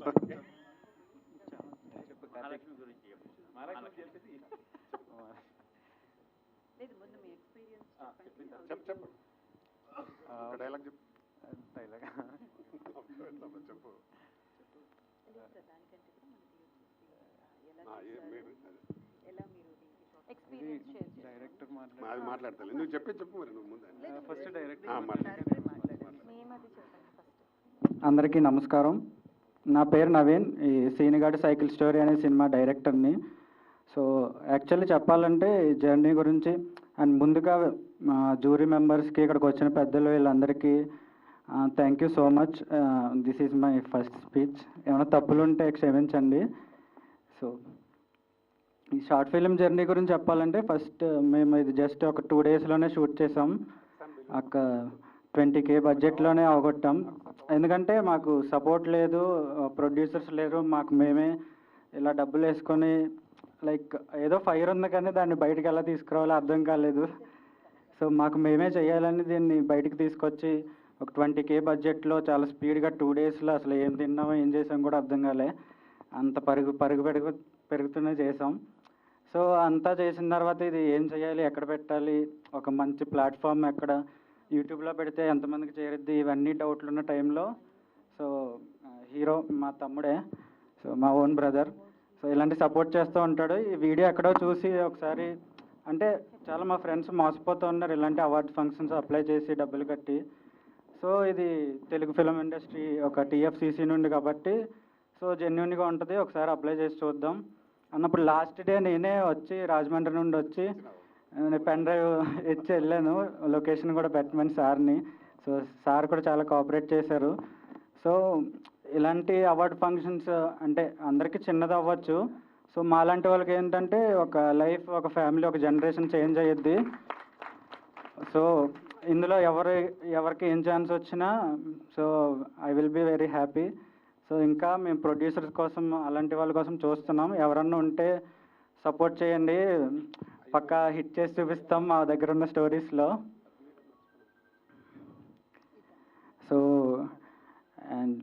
చెప్పు డైలాగ్ చెప్పు. చెప్పు. అది మాట్లాడతాను. నువ్వు చెప్పు మరి. నువ్వు ముందు ఫస్ట్ అందరికీ నమస్కారం. నా పేరు నవీన్, ఈ సీనిగాడి సైకిల్ స్టోరీ అనే సినిమా డైరెక్టర్ని. సో యాక్చువల్లీ చెప్పాలంటే ఈ జర్నీ గురించి అండ్ ముందుగా జూరీ మెంబర్స్కి, ఇక్కడికి వచ్చిన పెద్దలు వీళ్ళందరికీ thank you so much. This is my first speech. ఏమైనా తప్పులు ఉంటే క్షమించండి. సో ఈ షార్ట్ ఫిలిం జర్నీ గురించి చెప్పాలంటే ఫస్ట్ మేము ఇది జస్ట్ ఒక 2 డేస్లోనే షూట్ చేసాం. ఒక 20K బడ్జెట్లోనే అవగొట్టాం. ఎందుకంటే మాకు సపోర్ట్ లేదు, ప్రొడ్యూసర్స్ లేరు. మాకు మేమే ఇలా డబ్బులు వేసుకొని లైక్ ఏదో ఫైర్ ఉంది కానీ దాన్ని బయటకు ఎలా తీసుకురావాలో అర్థం కాలేదు. సో మాకు మేమే చేయాలని దీన్ని బయటకు తీసుకొచ్చి ఒక 20K బడ్జెట్లో చాలా స్పీడ్గా 2 డేస్లో అసలు ఏం తిన్నామో ఏం చేసాం కూడా అర్థం కాలే. అంత పెరుగుతూనే చేసాం. సో అంతా చేసిన తర్వాత ఇది ఏం చేయాలి, ఎక్కడ పెట్టాలి, ఒక మంచి ప్లాట్ఫామ్ ఎక్కడ, యూట్యూబ్లో పెడితే ఎంతమందికి చేరుద్ది, ఇవన్నీ డౌట్లు ఉన్న టైంలో సో హీరో మా తమ్ముడే, సో మా ఓన్ బ్రదర్, సో ఇలాంటి సపోర్ట్ చేస్తూ ఉంటాడు. ఈ వీడియో ఎక్కడో చూసి ఒకసారి అంటే చాలా మా ఫ్రెండ్స్ మోసపోతూ ఉన్నారు ఇలాంటి అవార్డ్ ఫంక్షన్స్ అప్లై చేసి డబ్బులు కట్టి. సో ఇది తెలుగు ఫిలిం ఇండస్ట్రీ ఒక TFCC నుండి కాబట్టి సో జెన్యున్గా ఉంటుంది, ఒకసారి అప్లై చేసి చూద్దాం అన్నప్పుడు లాస్ట్ డే నేనే వచ్చి రాజమండ్రి నుండి వచ్చి నేను పెన్ డ్రైవ్ ఇచ్చి వెళ్ళాను, లొకేషన్ కూడా పెట్టమని సార్ని. సో సార్ కూడా చాలా కోఆపరేట్ చేశారు. సో ఇలాంటి అవార్డ్ ఫంక్షన్స్ అంటే అందరికీ చిన్నది అవ్వచ్చు. సో మాలాంటి వాళ్ళకి ఏంటంటే ఒక లైఫ్, ఒక ఫ్యామిలీ, ఒక జనరేషన్ చేంజ్ అయ్యిద్ది. సో ఇందులో ఎవరికి ఏం ఛాన్స్ వచ్చినా so I will be very happy. So ఇంకా మేము ప్రొడ్యూసర్స్ కోసం అలాంటి వాళ్ళ కోసం చూస్తున్నాం. ఎవరన్నా ఉంటే సపోర్ట్ చేయండి, పక్కా హిట్ చేసి చూపిస్తాం మా దగ్గర ఉన్న స్టోరీస్లో. So and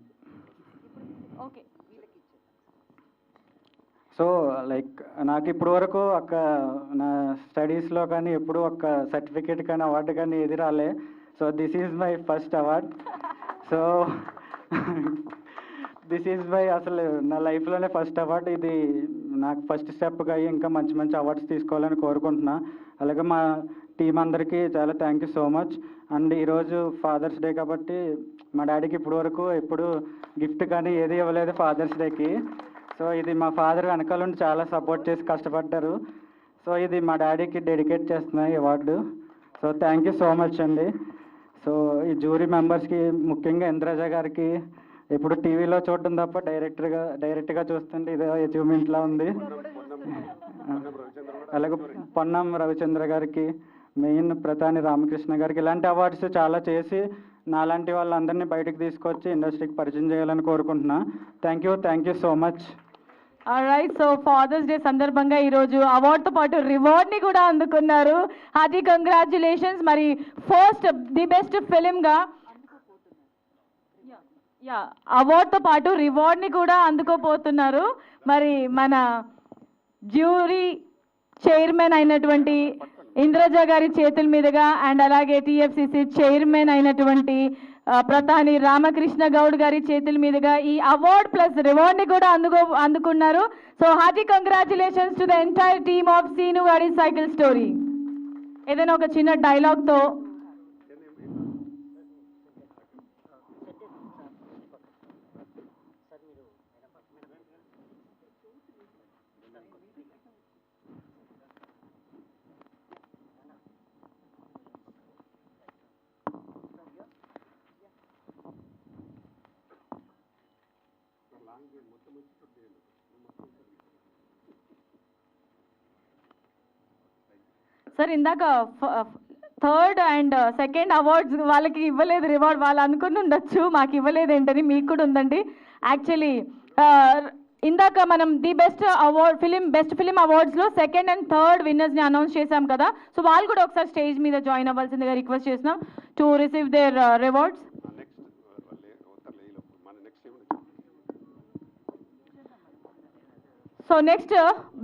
okay, so like నాకు ఇప్పుడు వరకు నా స్టడీస్లో కానీ ఎప్పుడు ఒక సర్టిఫికేట్ కానీ అవార్డు కానీ ఏది రాలే. So this is my first award. So this is my అసలు నా లైఫ్లోనే ఫస్ట్ అవార్డ్. ఇది నాకు ఫస్ట్ స్టెప్గా అయ్యి ఇంకా మంచి మంచి అవార్డ్స్ తీసుకోవాలని కోరుకుంటున్నా. అలాగే మా టీం అందరికీ చాలా thank you so much. And ఈరోజు ఫాదర్స్ డే కాబట్టి మా డాడీకి ఇప్పుడు వరకు ఎప్పుడు గిఫ్ట్ కానీ ఏది ఇవ్వలేదు ఫాదర్స్ డేకి. సో ఇది మా ఫాదర్ వెనకాల నుండి చాలా సపోర్ట్ చేసి కష్టపడ్డారు. సో ఇది మా డాడీకి డెడికేట్ చేస్తున్నాయి award. So thank you so much అండి. సో ఈ జ్యూరీ మెంబర్స్కి, ముఖ్యంగా ఇంద్రజ గారికి, ఎప్పుడు టీవీలో చూడటం తప్ప డైరెక్ట్గా చూస్తుంటే ఇదే అచీవ్మెంట్లా ఉంది. అలాగే పొన్నం రవిచంద్ర గారికి, మెయిన్ ప్రతాని రామకృష్ణ గారికి ఇలాంటి అవార్డ్స్ చాలా చేసి నాలాంటి వాళ్ళందరినీ బయటకు తీసుకొచ్చి ఇండస్ట్రీకి పరిచయం చేయాలని కోరుకుంటున్నా. Thank you so much. Alright, so Father's Day సందర్భంగా ఈరోజు అవార్డుతో పాటు రివార్డ్ని కూడా అందుకున్నారు. Hearty congratulations. మరి ఫస్ట్ ది బెస్ట్ ఫిలింగా అవార్డుతో పాటు రివార్డ్ని కూడా అందుకోపోతున్నారు. మరి మన జ్యూరీ చైర్మన్ అయినటువంటి ఇంద్రజ గారి చేతుల మీదుగా అండ్ అలాగే టీఎఫ్సిసి చైర్మన్ అయినటువంటి ప్రతాని రామకృష్ణ గౌడ్ గారి చేతుల మీదుగా ఈ అవార్డ్ ప్లస్ రివార్డ్ని కూడా అందుకున్నారు. So hearty congratulations to the entire team of Seenu గాడి సైకిల్ స్టోరీ. ఏదైనా ఒక చిన్న డైలాగ్తో సార్, ఇందాక థర్డ్ అండ్ సెకండ్ అవార్డ్స్ వాళ్ళకి ఇవ్వలేదు రివార్డ్. వాళ్ళు అనుకుని ఉండొచ్చు మాకు ఇవ్వలేదు ఏంటని. మీకు కూడా ఉందండి. యాక్చువల్లీ ఇందాక మనం ది బెస్ట్ ఫిలిం అవార్డ్స్లో సెకండ్ అండ్ థర్డ్ విన్నర్స్ని అనౌన్స్ చేశాం కదా. సో వాళ్ళు కూడా ఒకసారి స్టేజ్ మీద జాయిన్ అవ్వాల్సిందిగా రిక్వెస్ట్ చేస్తున్నాం to receive their rewards. So next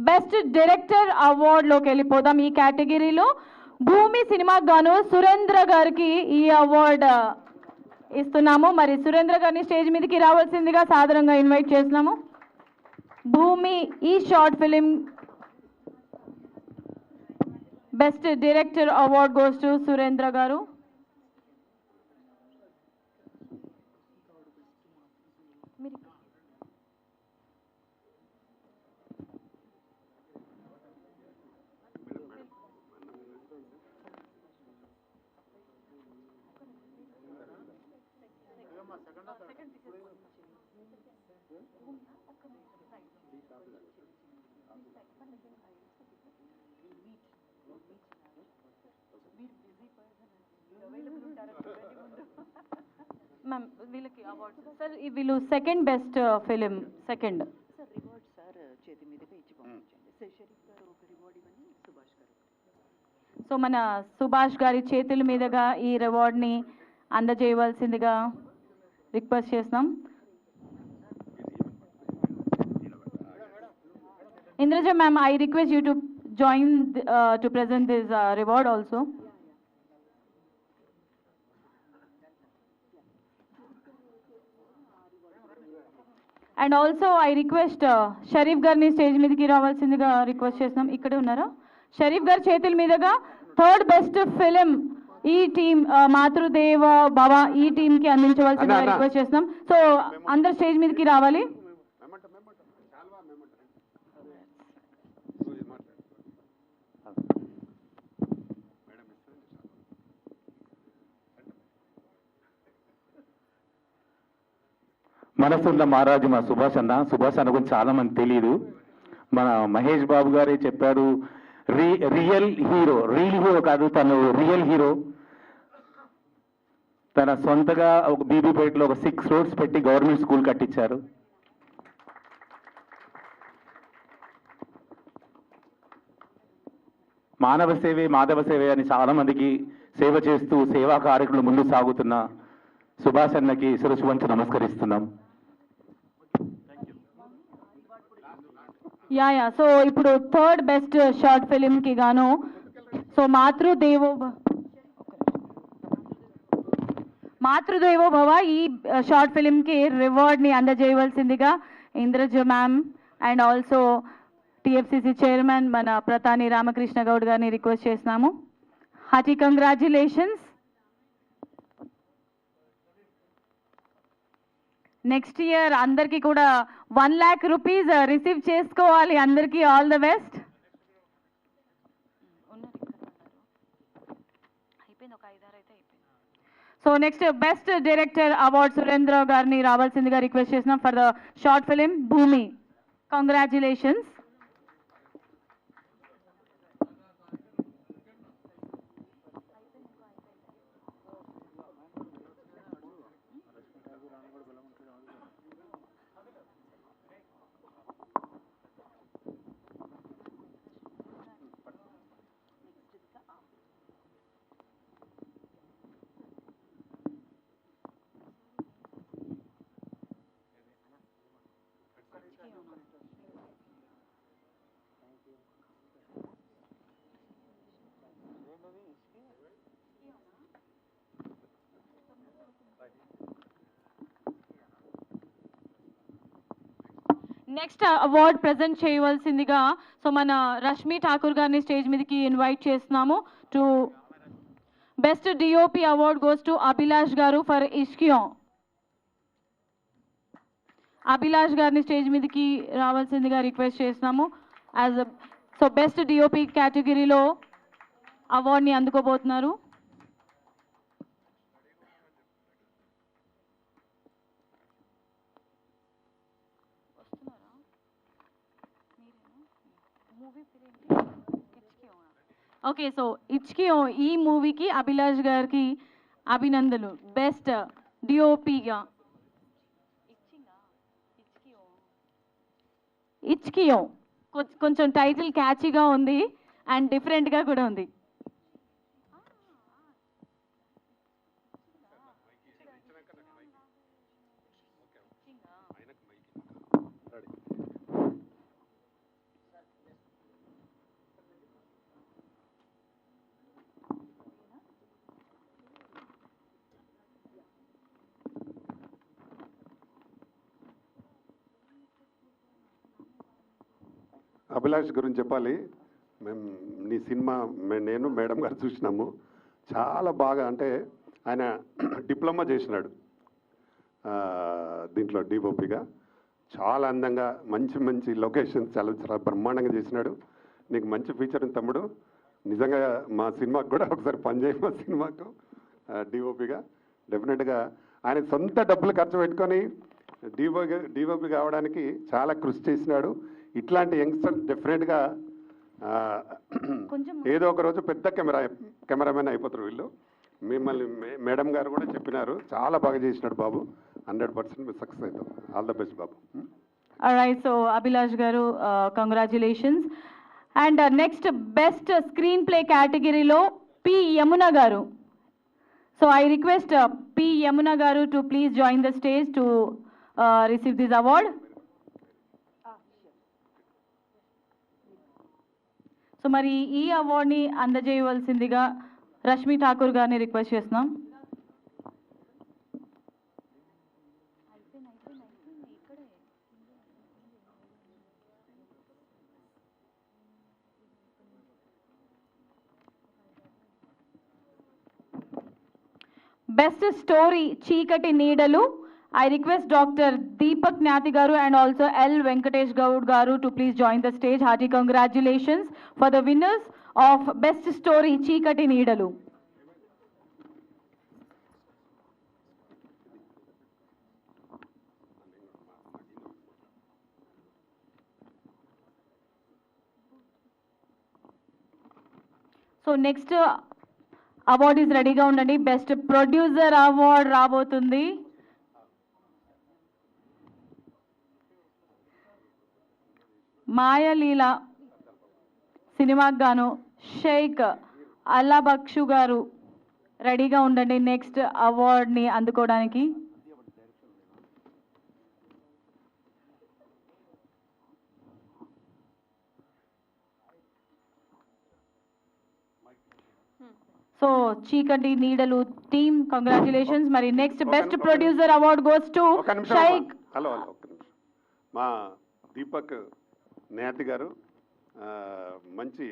best director అవార్డ్లోకి వెళ్ళిపోదాం. ఈ కేటగిరీలో భూమి సినిమాకు గాను సురేంద్ర గారికి ఈ అవార్డ్ ఇస్తున్నాము. మరి సురేంద్ర గారిని స్టేజ్ మీదకి రావాల్సిందిగా సాదరంగా ఇన్వైట్ చేస్తున్నాము. భూమి ఈ short film best director award goes to Surendra గారు. మ్యామ్ వీళ్ళకి అవార్డ్స్ సార్, వీళ్ళు second best film second sir reward sir చేతి మీదుగా ఇచ్చి పంపించండి. షరీఫ్ గారు ఒక రివార్డ్ ఇవ్వండి, సుభాష్ గారు. సో మన సుభాష్ గారి చేతుల మీదుగా ఈ రివార్డ్ని అందజేయవలసిందిగా రిక్వెస్ట్ చేస్తున్నాం. Indraja ma'am, I request you to join to present this reward also. And also I request Sharif garni stage మీదకి రావాల్సిందిగా రిక్వెస్ట్ చేస్తున్నాం. ఇక్కడే ఉన్నారా? షరీఫ్ గారి చేతుల మీదుగా థర్డ్ బెస్ట్ ఫిలిం ఈ టీమ్ మాతృదేవ భవ ఈ టీంకి అందించవలసిందిగా రిక్వెస్ట్ చేస్తున్నాం. సో అందరు స్టేజ్ మీదకి రావాలి. మనసున్న మహారాజు మా సుభాష్ అన్న. సుభాష్ అన్న గురించి చాలా మంది తెలియదు. మన మహేష్ బాబు గారే చెప్పారు, రియల్ హీరో కాదు, తను రియల్ హీరో. తన సొంతగా ఒక బీబీపేటలో ఒక 6 roads పెట్టి గవర్నమెంట్ స్కూల్ కట్టించారు. మానవ సేవే మాధవ సేవే అని చాలా మందికి సేవ చేస్తూ సేవా కార్యక్రమాలు ముందు సాగుతున్న సుభాష్ అన్నకి శిరస్సు వంచి నమస్కరిస్తున్నాం. యా సో ఇప్పుడు థర్డ్ బెస్ట్ షార్ట్ ఫిలింకి గాను సో మాతృదేవో భవ ఈ షార్ట్ ఫిలింకి రివార్డ్ని అందజేయవలసిందిగా Indraja ma'am and also TFCC chairman మన ప్రతాని రామకృష్ణ గౌడ్ గారిని రిక్వెస్ట్ చేస్తున్నాము. Hearty congratulations. నెక్స్ట్ ఇయర్ అందరికీ కూడా 1 lakh rupees రిసీవ్ చేసుకోవాలి. అందరికీ all the best. So next best director award Surendra గారిని రావాల్సిందిగా రిక్వెస్ట్ చేస్తున్నాం ఫర్ ద షార్ట్ ఫిలిం భూమి. కంగ్రాచ్యులేషన్స్. నెక్స్ట్ అవార్డ్ ప్రజెంట్ చేయవలసిందిగా సో మన రష్మి ఠాకూర్ గారిని స్టేజ్ మీదకి ఇన్వైట్ చేస్తున్నాము. To best DOP award goes to Abhilash గారు ఫర్ ఇష్కియో. అభిలాష్ గారిని స్టేజ్ మీదకి రావాల్సిందిగా రిక్వెస్ట్ చేస్తున్నాము. సో బెస్ట్ డిఓపి కేటగిరీలో అవార్డ్ని అందుకోబోతున్నారు. ఓకే సో ఇచ్కియో ఈ మూవీకి అభిలాష్ గారికి అభినందనలు బెస్ట్ డిఓపిగా. ఇచ్కియో కొంచెం టైటిల్ క్యాచీగా ఉంది అండ్ డిఫరెంట్గా కూడా ఉంది. అభిలాష్ గురించి చెప్పాలి. మేము నీ సినిమా నేను మేడం గారు చూసినాము. చాలా బాగా అంటే ఆయన డిప్లొమా చేసినాడు దీంట్లో డిఓపిగా. చాలా అందంగా మంచి మంచి లొకేషన్స్ చాలా చాలా బ్రహ్మాండంగా చేసినాడు. నీకు మంచి ఫీచర్ ఉంది తమ్ముడు. నిజంగా మా సినిమాకు కూడా ఒకసారి పనిచేయి. మా సినిమాకు డిఓపిగా డెఫినెట్గా ఆయన సొంత డబ్బులు ఖర్చు పెట్టుకొని డిఓపి కావడానికి చాలా కృషి చేసినాడు. ఇట్లాంటి యంగ్స్టర్స్ డెఫినెట్గా ఏదో ఒక రోజు పెద్ద కెమెరామెన్ అయిపోతారు వీళ్ళు. మిమ్మల్ని మేడం గారు కూడా చెప్పినారు, చాలా బాగా చేసినాడు బాబు. 100% సక్సెస్ అవుతాం. ఆల్ ద బెస్ట్ బాబు. రైట్ సో అభిలాష్ గారు congratulations. And next best screenplay కేటగిరీలో పి యమున గారు. So I request P Yamuna గారు to please join the stage to receive this award. So మరి ఈ అవార్డ్ని అందజేయవలసిందిగా రష్మి ఠాకూర్ గారిని రిక్వెస్ట్ చేస్తున్నాం. బెస్ట్ స్టోరీ చీకటి నీడలు. I request Dr. Deepak Nyati Garu and also L. Venkatesh Gaud Garu to please join the stage. Hearty congratulations for the winners of Best Story Chikati Needalu. So next award is రెడీగా ఉండండి. Best producer award రాబోతుంది. మాయలీల సినిమాకి గాను షేక్ అల్లాబక్షు గారు రెడీగా ఉండండి next అవార్డ్ని అందుకోవడానికి. So చీకటి నీడలు టీమ్ కంగ్రాచులేషన్స్. మరి next best producer award goes to Shaik. Hello ఒక్క నిమిషం. మా దీపక్ నేతి గారు మంచి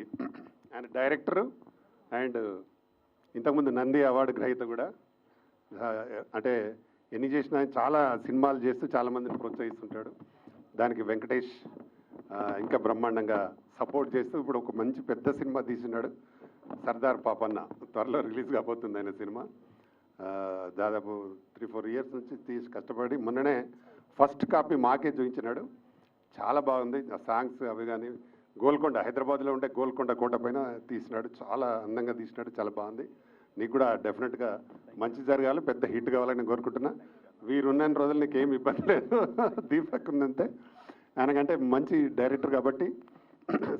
ఆయన డైరెక్టరు అండ్ ఇంతకుముందు నంది అవార్డు గ్రహీత కూడా. అంటే ఎన్ని చేసినా చాలా సినిమాలు చేస్తూ చాలామందిని ప్రోత్సహిస్తుంటాడు. దానికి వెంకటేష్ ఇంకా బ్రహ్మాండంగా సపోర్ట్ చేస్తూ ఇప్పుడు ఒక మంచి పెద్ద సినిమా తీసినాడు, సర్దార్ పాపన్న. త్వరలో రిలీజ్ కాబోతుంది ఆయన సినిమా. దాదాపు 3-4 ఇయర్స్ నుంచి తీసి కష్టపడి మొన్ననే ఫస్ట్ కాపీ మాకే చూపించినాడు. చాలా బాగుంది. ఆ సాంగ్స్ అవి కానీ గోల్కొండ, హైదరాబాద్లో ఉండే గోల్కొండ కోట పైన తీసినాడు. చాలా అందంగా తీసినాడు, చాలా బాగుంది. నీకు కూడా డెఫినెట్గా మంచి జరగాలి, పెద్ద హిట్ కావాలని కోరుకుంటున్నా. వీరున్న రోజులు నీకు ఏమి ఇబ్బంది లేదు. దీపక్ ఉందంతే. ఆయనకంటే మంచి డైరెక్టర్ కాబట్టి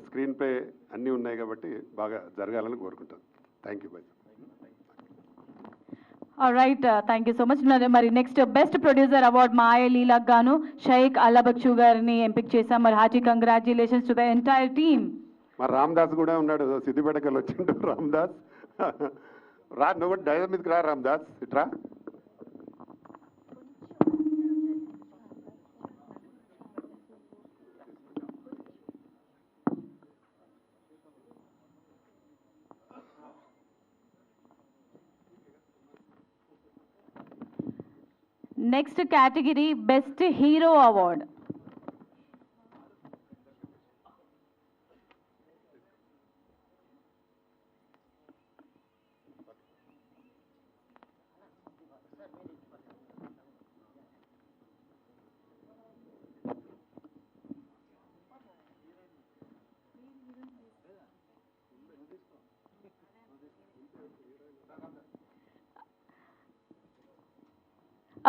స్క్రీన్ ప్లే అన్నీ ఉన్నాయి కాబట్టి బాగా జరగాలని కోరుకుంటాను. Thank you bye. Right, thank you so much. మరి నెక్స్ట్ బెస్ట్ ప్రొడ్యూసర్ అవార్డ్ మాయలీలకు గాను షైక్ అల్లాబక్షు గారిని ఎంపిక చేశాం. మరి hearty congratulations to the entire team. మరి రామ్దాస్ కూడా ఉన్నాడు, సిద్దిపేటకి వచ్చిండు రామ్దాస్. రా, నువ్వు కూడా డైజర్ మీదకి రా రామ్దాస్, ఇట్రా. Next category best hero award.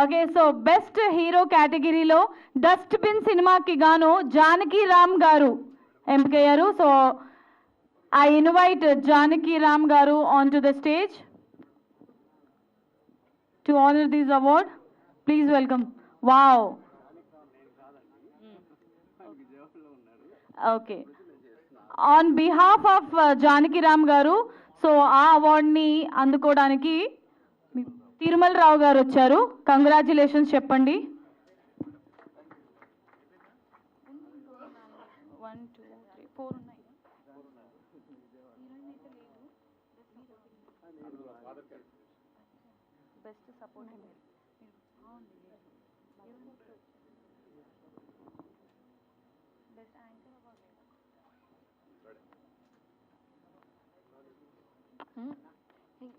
Okay, so best hero కేటగిరీలో డస్ట్బిన్ సినిమాకి గాను జానకి రామ్ గారు ఎంపికయ్యారు. So I invite Janaki Ram గారు on to the stage to honour this award. Please welcome. Wow, okay. On behalf of Janaki Ram గారు, సో ఆ అవార్డ్ని అందుకోవడానికి తిరుమల రావు గారు వచ్చారు. కంగ్రాచులేషన్స్ చెప్పండి.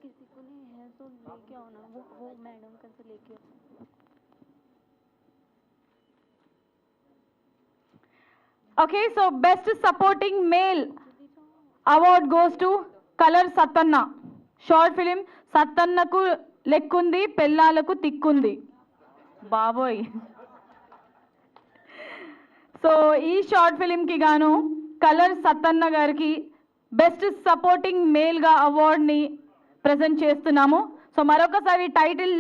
किसी को नहीं है तो लेके आओ ना, वो मैडम का से लेके आओ. Okay, so best supporting male award goes to Color Satanna. Short film Satannaku lekkundi pellaలకు తిక్కుంది. బాబోయ్. సో ఈ షార్ట్ ఫిలింకి గాను కలర్ సత్తన్న గారికి బెస్ట్ సపోర్టింగ్ మేల్గా అవార్డ్ని ప్రజెంట్ చేస్తున్నాము. సో మరొకసారి టైటిల్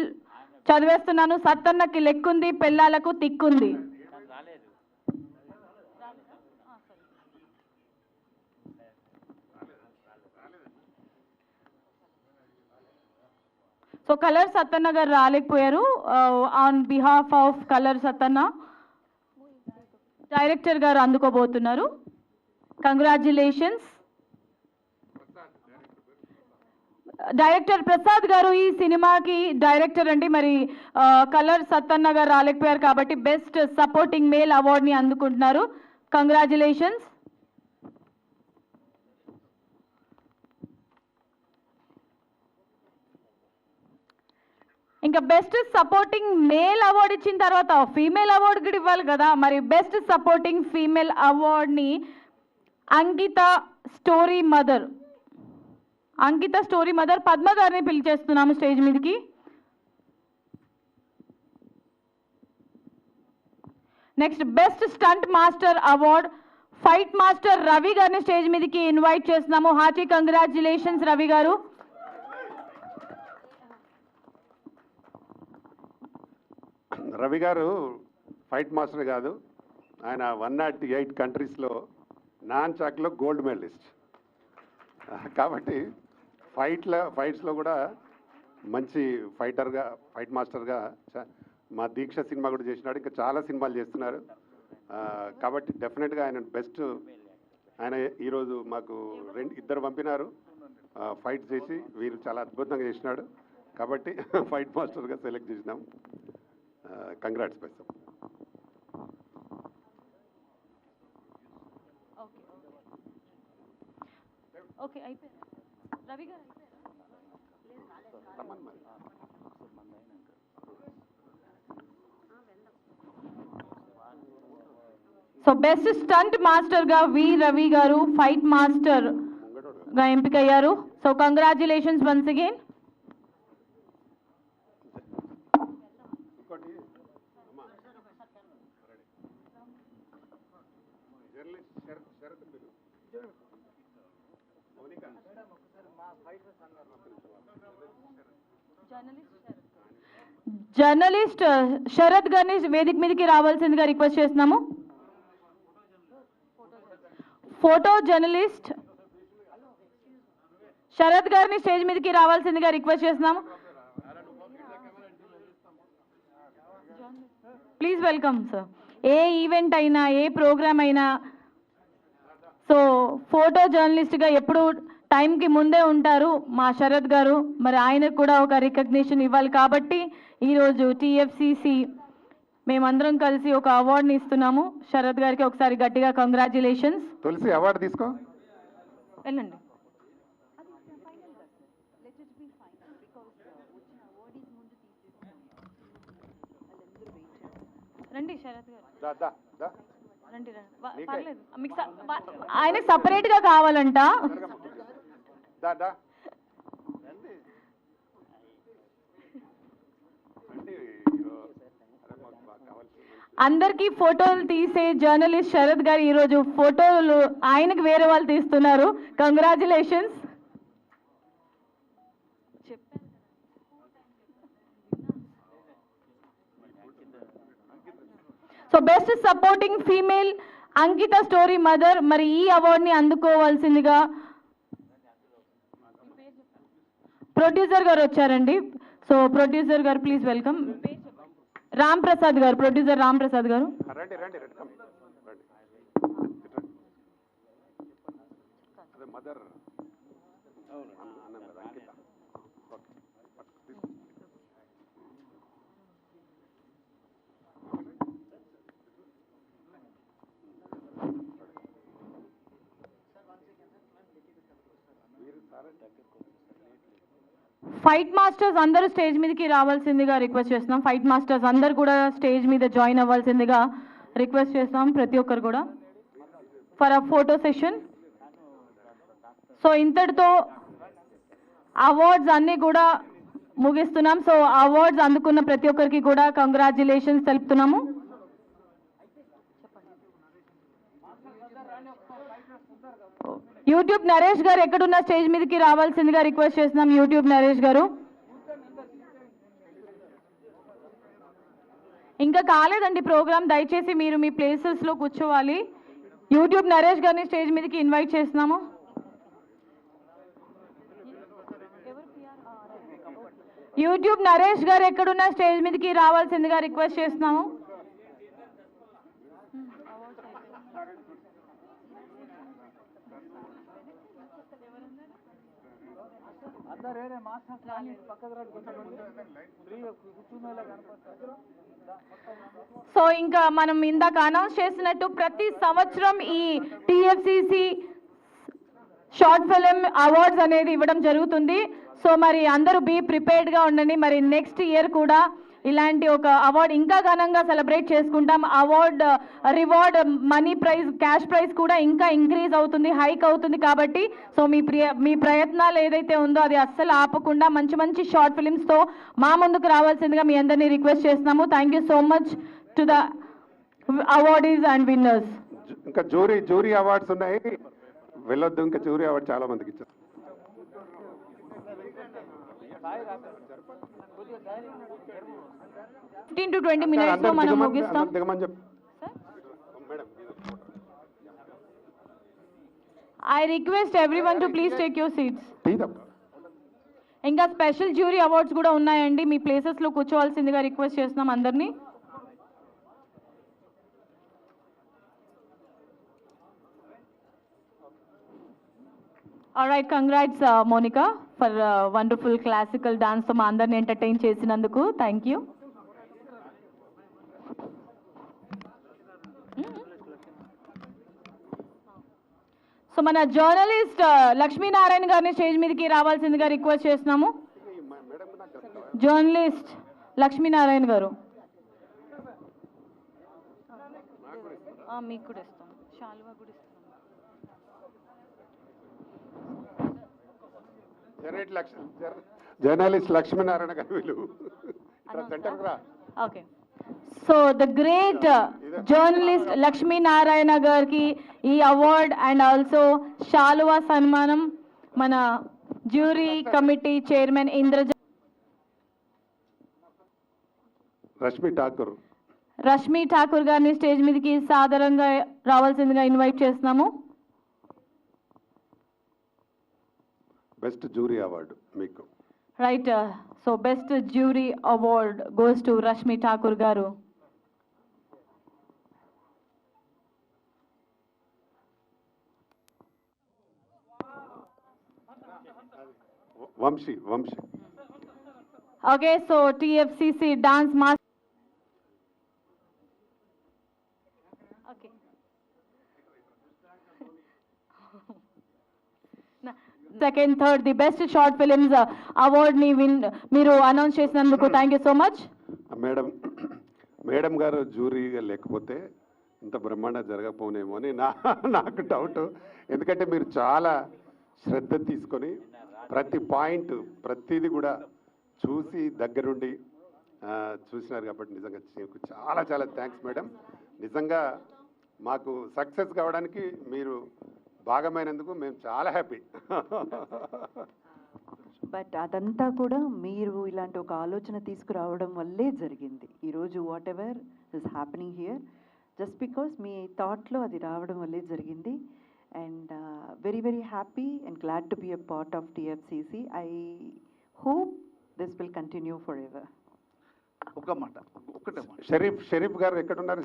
చదివేస్తున్నాను. సత్తన్నకి లెక్కుంది పెళ్ళాలకు తిక్కుంది. సో కలర్ సత్తన్న గారు రాలేకపోయారు. On behalf of colour Sattanna director గారు అందుకోబోతున్నారు. కంగ్రాచులేషన్స్. డైరెక్టర్ ప్రసాద్ గారు ఈ సినిమాకి డైరెక్టర్ అండి. మరి కలర్ సత్తన్న గారు రాలేకపోయారు కాబట్టి బెస్ట్ సపోర్టింగ్ మేల్ అవార్డ్ని అందుకుంటున్నారు. కంగ్రాచులేషన్స్. ఇంకా బెస్ట్ సపోర్టింగ్ మేల్ అవార్డు ఇచ్చిన తర్వాత ఫీమేల్ అవార్డు కూడా ఇవ్వాలి కదా. మరి బెస్ట్ సపోర్టింగ్ ఫీమేల్ అవార్డ్ని Ankita story mother Ankita story mother Padma గారిని పిలిచేస్తున్నాము స్టేజ్ మీదకి. Next best stunt master award fight master Ravi గారిని స్టేజ్ మీదకి ఇన్వైట్ చేస్తున్నాము. హార్టీ కంగ్రాచులేషన్స్ రవి గారు. రవి గారు ఫైట్ మాస్టర్ కాదు, ఆయన 108 కంట్రీస్లో నాన్ చాక్లో గోల్డ్ మెడలిస్ట్. కాబట్టి ఫైట్స్లో కూడా మంచి ఫైటర్గా, ఫైట్ మాస్టర్గా మా దీక్ష సినిమా కూడా చేసినాడు, ఇంకా చాలా సినిమాలు చేస్తున్నారు. కాబట్టి డెఫినెట్గా ఆయన బెస్ట్. ఆయన ఈరోజు మాకు ఇద్దరు పంపినారు ఫైట్ చేసి, వీరు చాలా అద్భుతంగా చేసినాడు కాబట్టి ఫైట్ మాస్టర్గా సెలెక్ట్ చేసినాం. కంగ్రాట్స్ పైసా. ఓకే అయిపోయింది రవి గారు. సో బెస్ట్ స్టంట్ మాస్టర్గా వి రవి గారు ఫైట్ మాస్టర్గా ఎంపికయ్యారు. So congratulations once again. Journalist Sharath గారిని వేదిక మీదకి రావాల్సిందిగా రిక్వెస్ట్ చేస్తున్నాము. ఫోటో జర్నలిస్ట్ శరత్ గారిని స్టేజ్ మీదకి రావాల్సిందిగా రిక్వెస్ట్ చేస్తున్నాము. Please welcome sir. A event అయినా, ఏ ప్రోగ్రామ్ అయినా, సో ఫోటో జర్నలిస్ట్గా ఎప్పుడు టైంకి ముందే ఉంటారు మా శరత్ గారు. మరి ఆయనకు కూడా ఒక రికగ్నిషన్ ఇవ్వాలి కాబట్టి ఈరోజు టీఎఫ్సిసి మేమందరం కలిసి ఒక అవార్డుని ఇస్తున్నాము శరత్ గారికి. ఒకసారి గట్టిగా కంగ్రాచులేషన్స్. తులసి అవార్డు తీసుకో. వెళ్ళండి. రండి శరత్ గారు, రండి రండి. పర్లేదు, మీకు ఆయనకి సపరేట్గా కావాలంట. అందరికీ ఫోటోలు తీసే జర్నలిస్ట్ శరత్ గారు ఈరోజు ఫోటోలు ఆయనకు వేరే వాళ్ళు తీస్తున్నారు. Congratulations. So best supporting female Ankita story mother. మరి ఈ అవార్డుని అందుకోవాల్సిందిగా ప్రొడ్యూసర్ గారు వచ్చారండి. సో ప్రొడ్యూసర్ గారు ప్లీజ్ వెల్కమ్. రామ్ ప్రసాద్ గారు, ప్రొడ్యూసర్ రామ్ ప్రసాద్ గారు. మదర్ ఫైట్ మాస్టర్స్ అందరూ స్టేజ్ మీదకి రావాల్సిందిగా రిక్వెస్ట్ చేస్తున్నాం. ఫైట్ మాస్టర్స్ అందరు కూడా స్టేజ్ మీద జాయిన్ అవ్వాల్సిందిగా రిక్వెస్ట్ చేస్తాం ప్రతి ఒక్కరు కూడా for a photo session. So ఇంతటితో అవార్డ్స్ అన్నీ కూడా ముగిస్తున్నాం. సో అవార్డ్స్ అందుకున్న ప్రతి ఒక్కరికి కూడా కంగ్రాచులేషన్స్ తెలుపుతున్నాము. యూట్యూబ్ నరేష్ గారు ఎక్కడున్న స్టేజ్ మీదకి రావాల్సిందిగా రిక్వెస్ట్ చేస్తున్నాం. యూట్యూబ్ నరేష్ గారు ఇంకా కాలేదండి ప్రోగ్రామ్, దయచేసి మీరు మీ ప్లేసెస్లో కూర్చోవాలి. యూట్యూబ్ నరేష్ గారిని స్టేజ్ మీదకి ఇన్వైట్ చేస్తున్నాము. యూట్యూబ్ నరేష్ గారు ఎక్కడున్న స్టేజ్ మీదకి రావాల్సిందిగా రిక్వెస్ట్ చేస్తున్నాము. సో ఇంకా మనం ఇందాక అనౌన్స్ చేసినట్టు ప్రతి సంవత్సరం ఈ టీఎఫ్సిసి షార్ట్ ఫిలిం అవార్డ్స్ అనేది ఇవ్వడం జరుగుతుంది. సో మరి అందరూ బీ ప్రిపేర్డ్గా ఉండండి. మరి నెక్స్ట్ ఇయర్ కూడా ఇలాంటి ఒక అవార్డ్ ఇంకా ఘనంగా సెలబ్రేట్ చేసుకుంటాం. Award reward money prize cash prize కూడా ఇంకా ఇంక్రీజ్ అవుతుంది, హైక్ అవుతుంది. కాబట్టి సో మీ ప్రయత్నాలు ఏదైతే ఉందో అది అస్సలు ఆపకుండా మంచి మంచి షార్ట్ ఫిలిమ్స్తో మా ముందుకు రావాల్సిందిగా మీ అందరినీ రిక్వెస్ట్ చేస్తున్నాము. Thank you so much to the awardees and winners. ఇంకా జూరీ అవార్డ్స్ ఉన్నాయి, వెళ్ళొద్దు. ఇంకా జూరీ అవార్డు చాలా మందికి ఇచ్చారు. 15 to 20 minutes లో మనం ముగిస్తాం. I request everyone to please take your seats. ఇంకా స్పెషల్ జ్యూరీ అవార్డ్స్ కూడా ఉన్నాయండి, మీ ప్లేసెస్లో కూర్చోవాల్సిందిగా రిక్వెస్ట్ చేస్తున్నాం అందరినీ. Alright, congrats Monika for wonderful classical డాన్స్తో మా అందరిని ఎంటర్టైన్ చేసినందుకు. Thank you. సో మన జర్నలిస్ట్ లక్ష్మీనారాయణ గారిని స్టేజ్ మీదకి రావాల్సిందిగా రిక్వెస్ట్ చేస్తున్నాము. జర్నలిస్ట్ లక్ష్మీనారాయణ గారు. మీకు కూడా ఇస్తాం, శాలువా కూడా ఇస్తాం. జర్నలిస్ట్ లక్ష్మీనారాయణ గారు వీళ్ళు సెంటర్కి రా. Okay, so the great journalist Lakshminarayana గారికి ఈ అవార్డ్ అండ్ ఆల్సో శాలువా సన్మానం మన jury committee chairman Rashmi Thakur గారిని స్టేజ్ మీదకి సాదరంగా రావాల్సిందిగా ఇన్వైట్ చేస్తున్నాము. బెస్ట్ జ్యూరీ అవార్డు మీకు. Right, so best jury award goes to Rashmi Thakur గారు. Vamshi. Okay, so TFCC dance master. Okay, second third the best short films అవార్డ్ని మీరు అనౌన్స్ చేసినందుకు thank you so much. Madam గారు జ్యూరీగా లేకపోతే ఇంత బ్రహ్మాండ జరగకపోనేమో అని నాకు డౌట్. ఎందుకంటే మీరు చాలా శ్రద్ధ తీసుకొని ప్రతి పాయింట్ ప్రతిదీ కూడా చూసి దగ్గరుండి చూసినారు. కాబట్టి నిజంగా చాలా చాలా థ్యాంక్స్ మేడం. నిజంగా మాకు సక్సెస్ కావడానికి మీరు భాగమైనందుకు మేము చాలా హ్యాపీ. బట్ అదంతా కూడా మీరు ఇలాంటి ఒక ఆలోచన తీసుకురావడం వల్లే జరిగింది. ఈరోజు whatever is happening here just because మీ థాట్లో అది రావడం వల్లే జరిగింది. And very very happy and glad to be a part of TFCC. I hope this will continue forever. ఒక్కటే మాట షరీఫ్ గారు ఎక్కడున్నారు?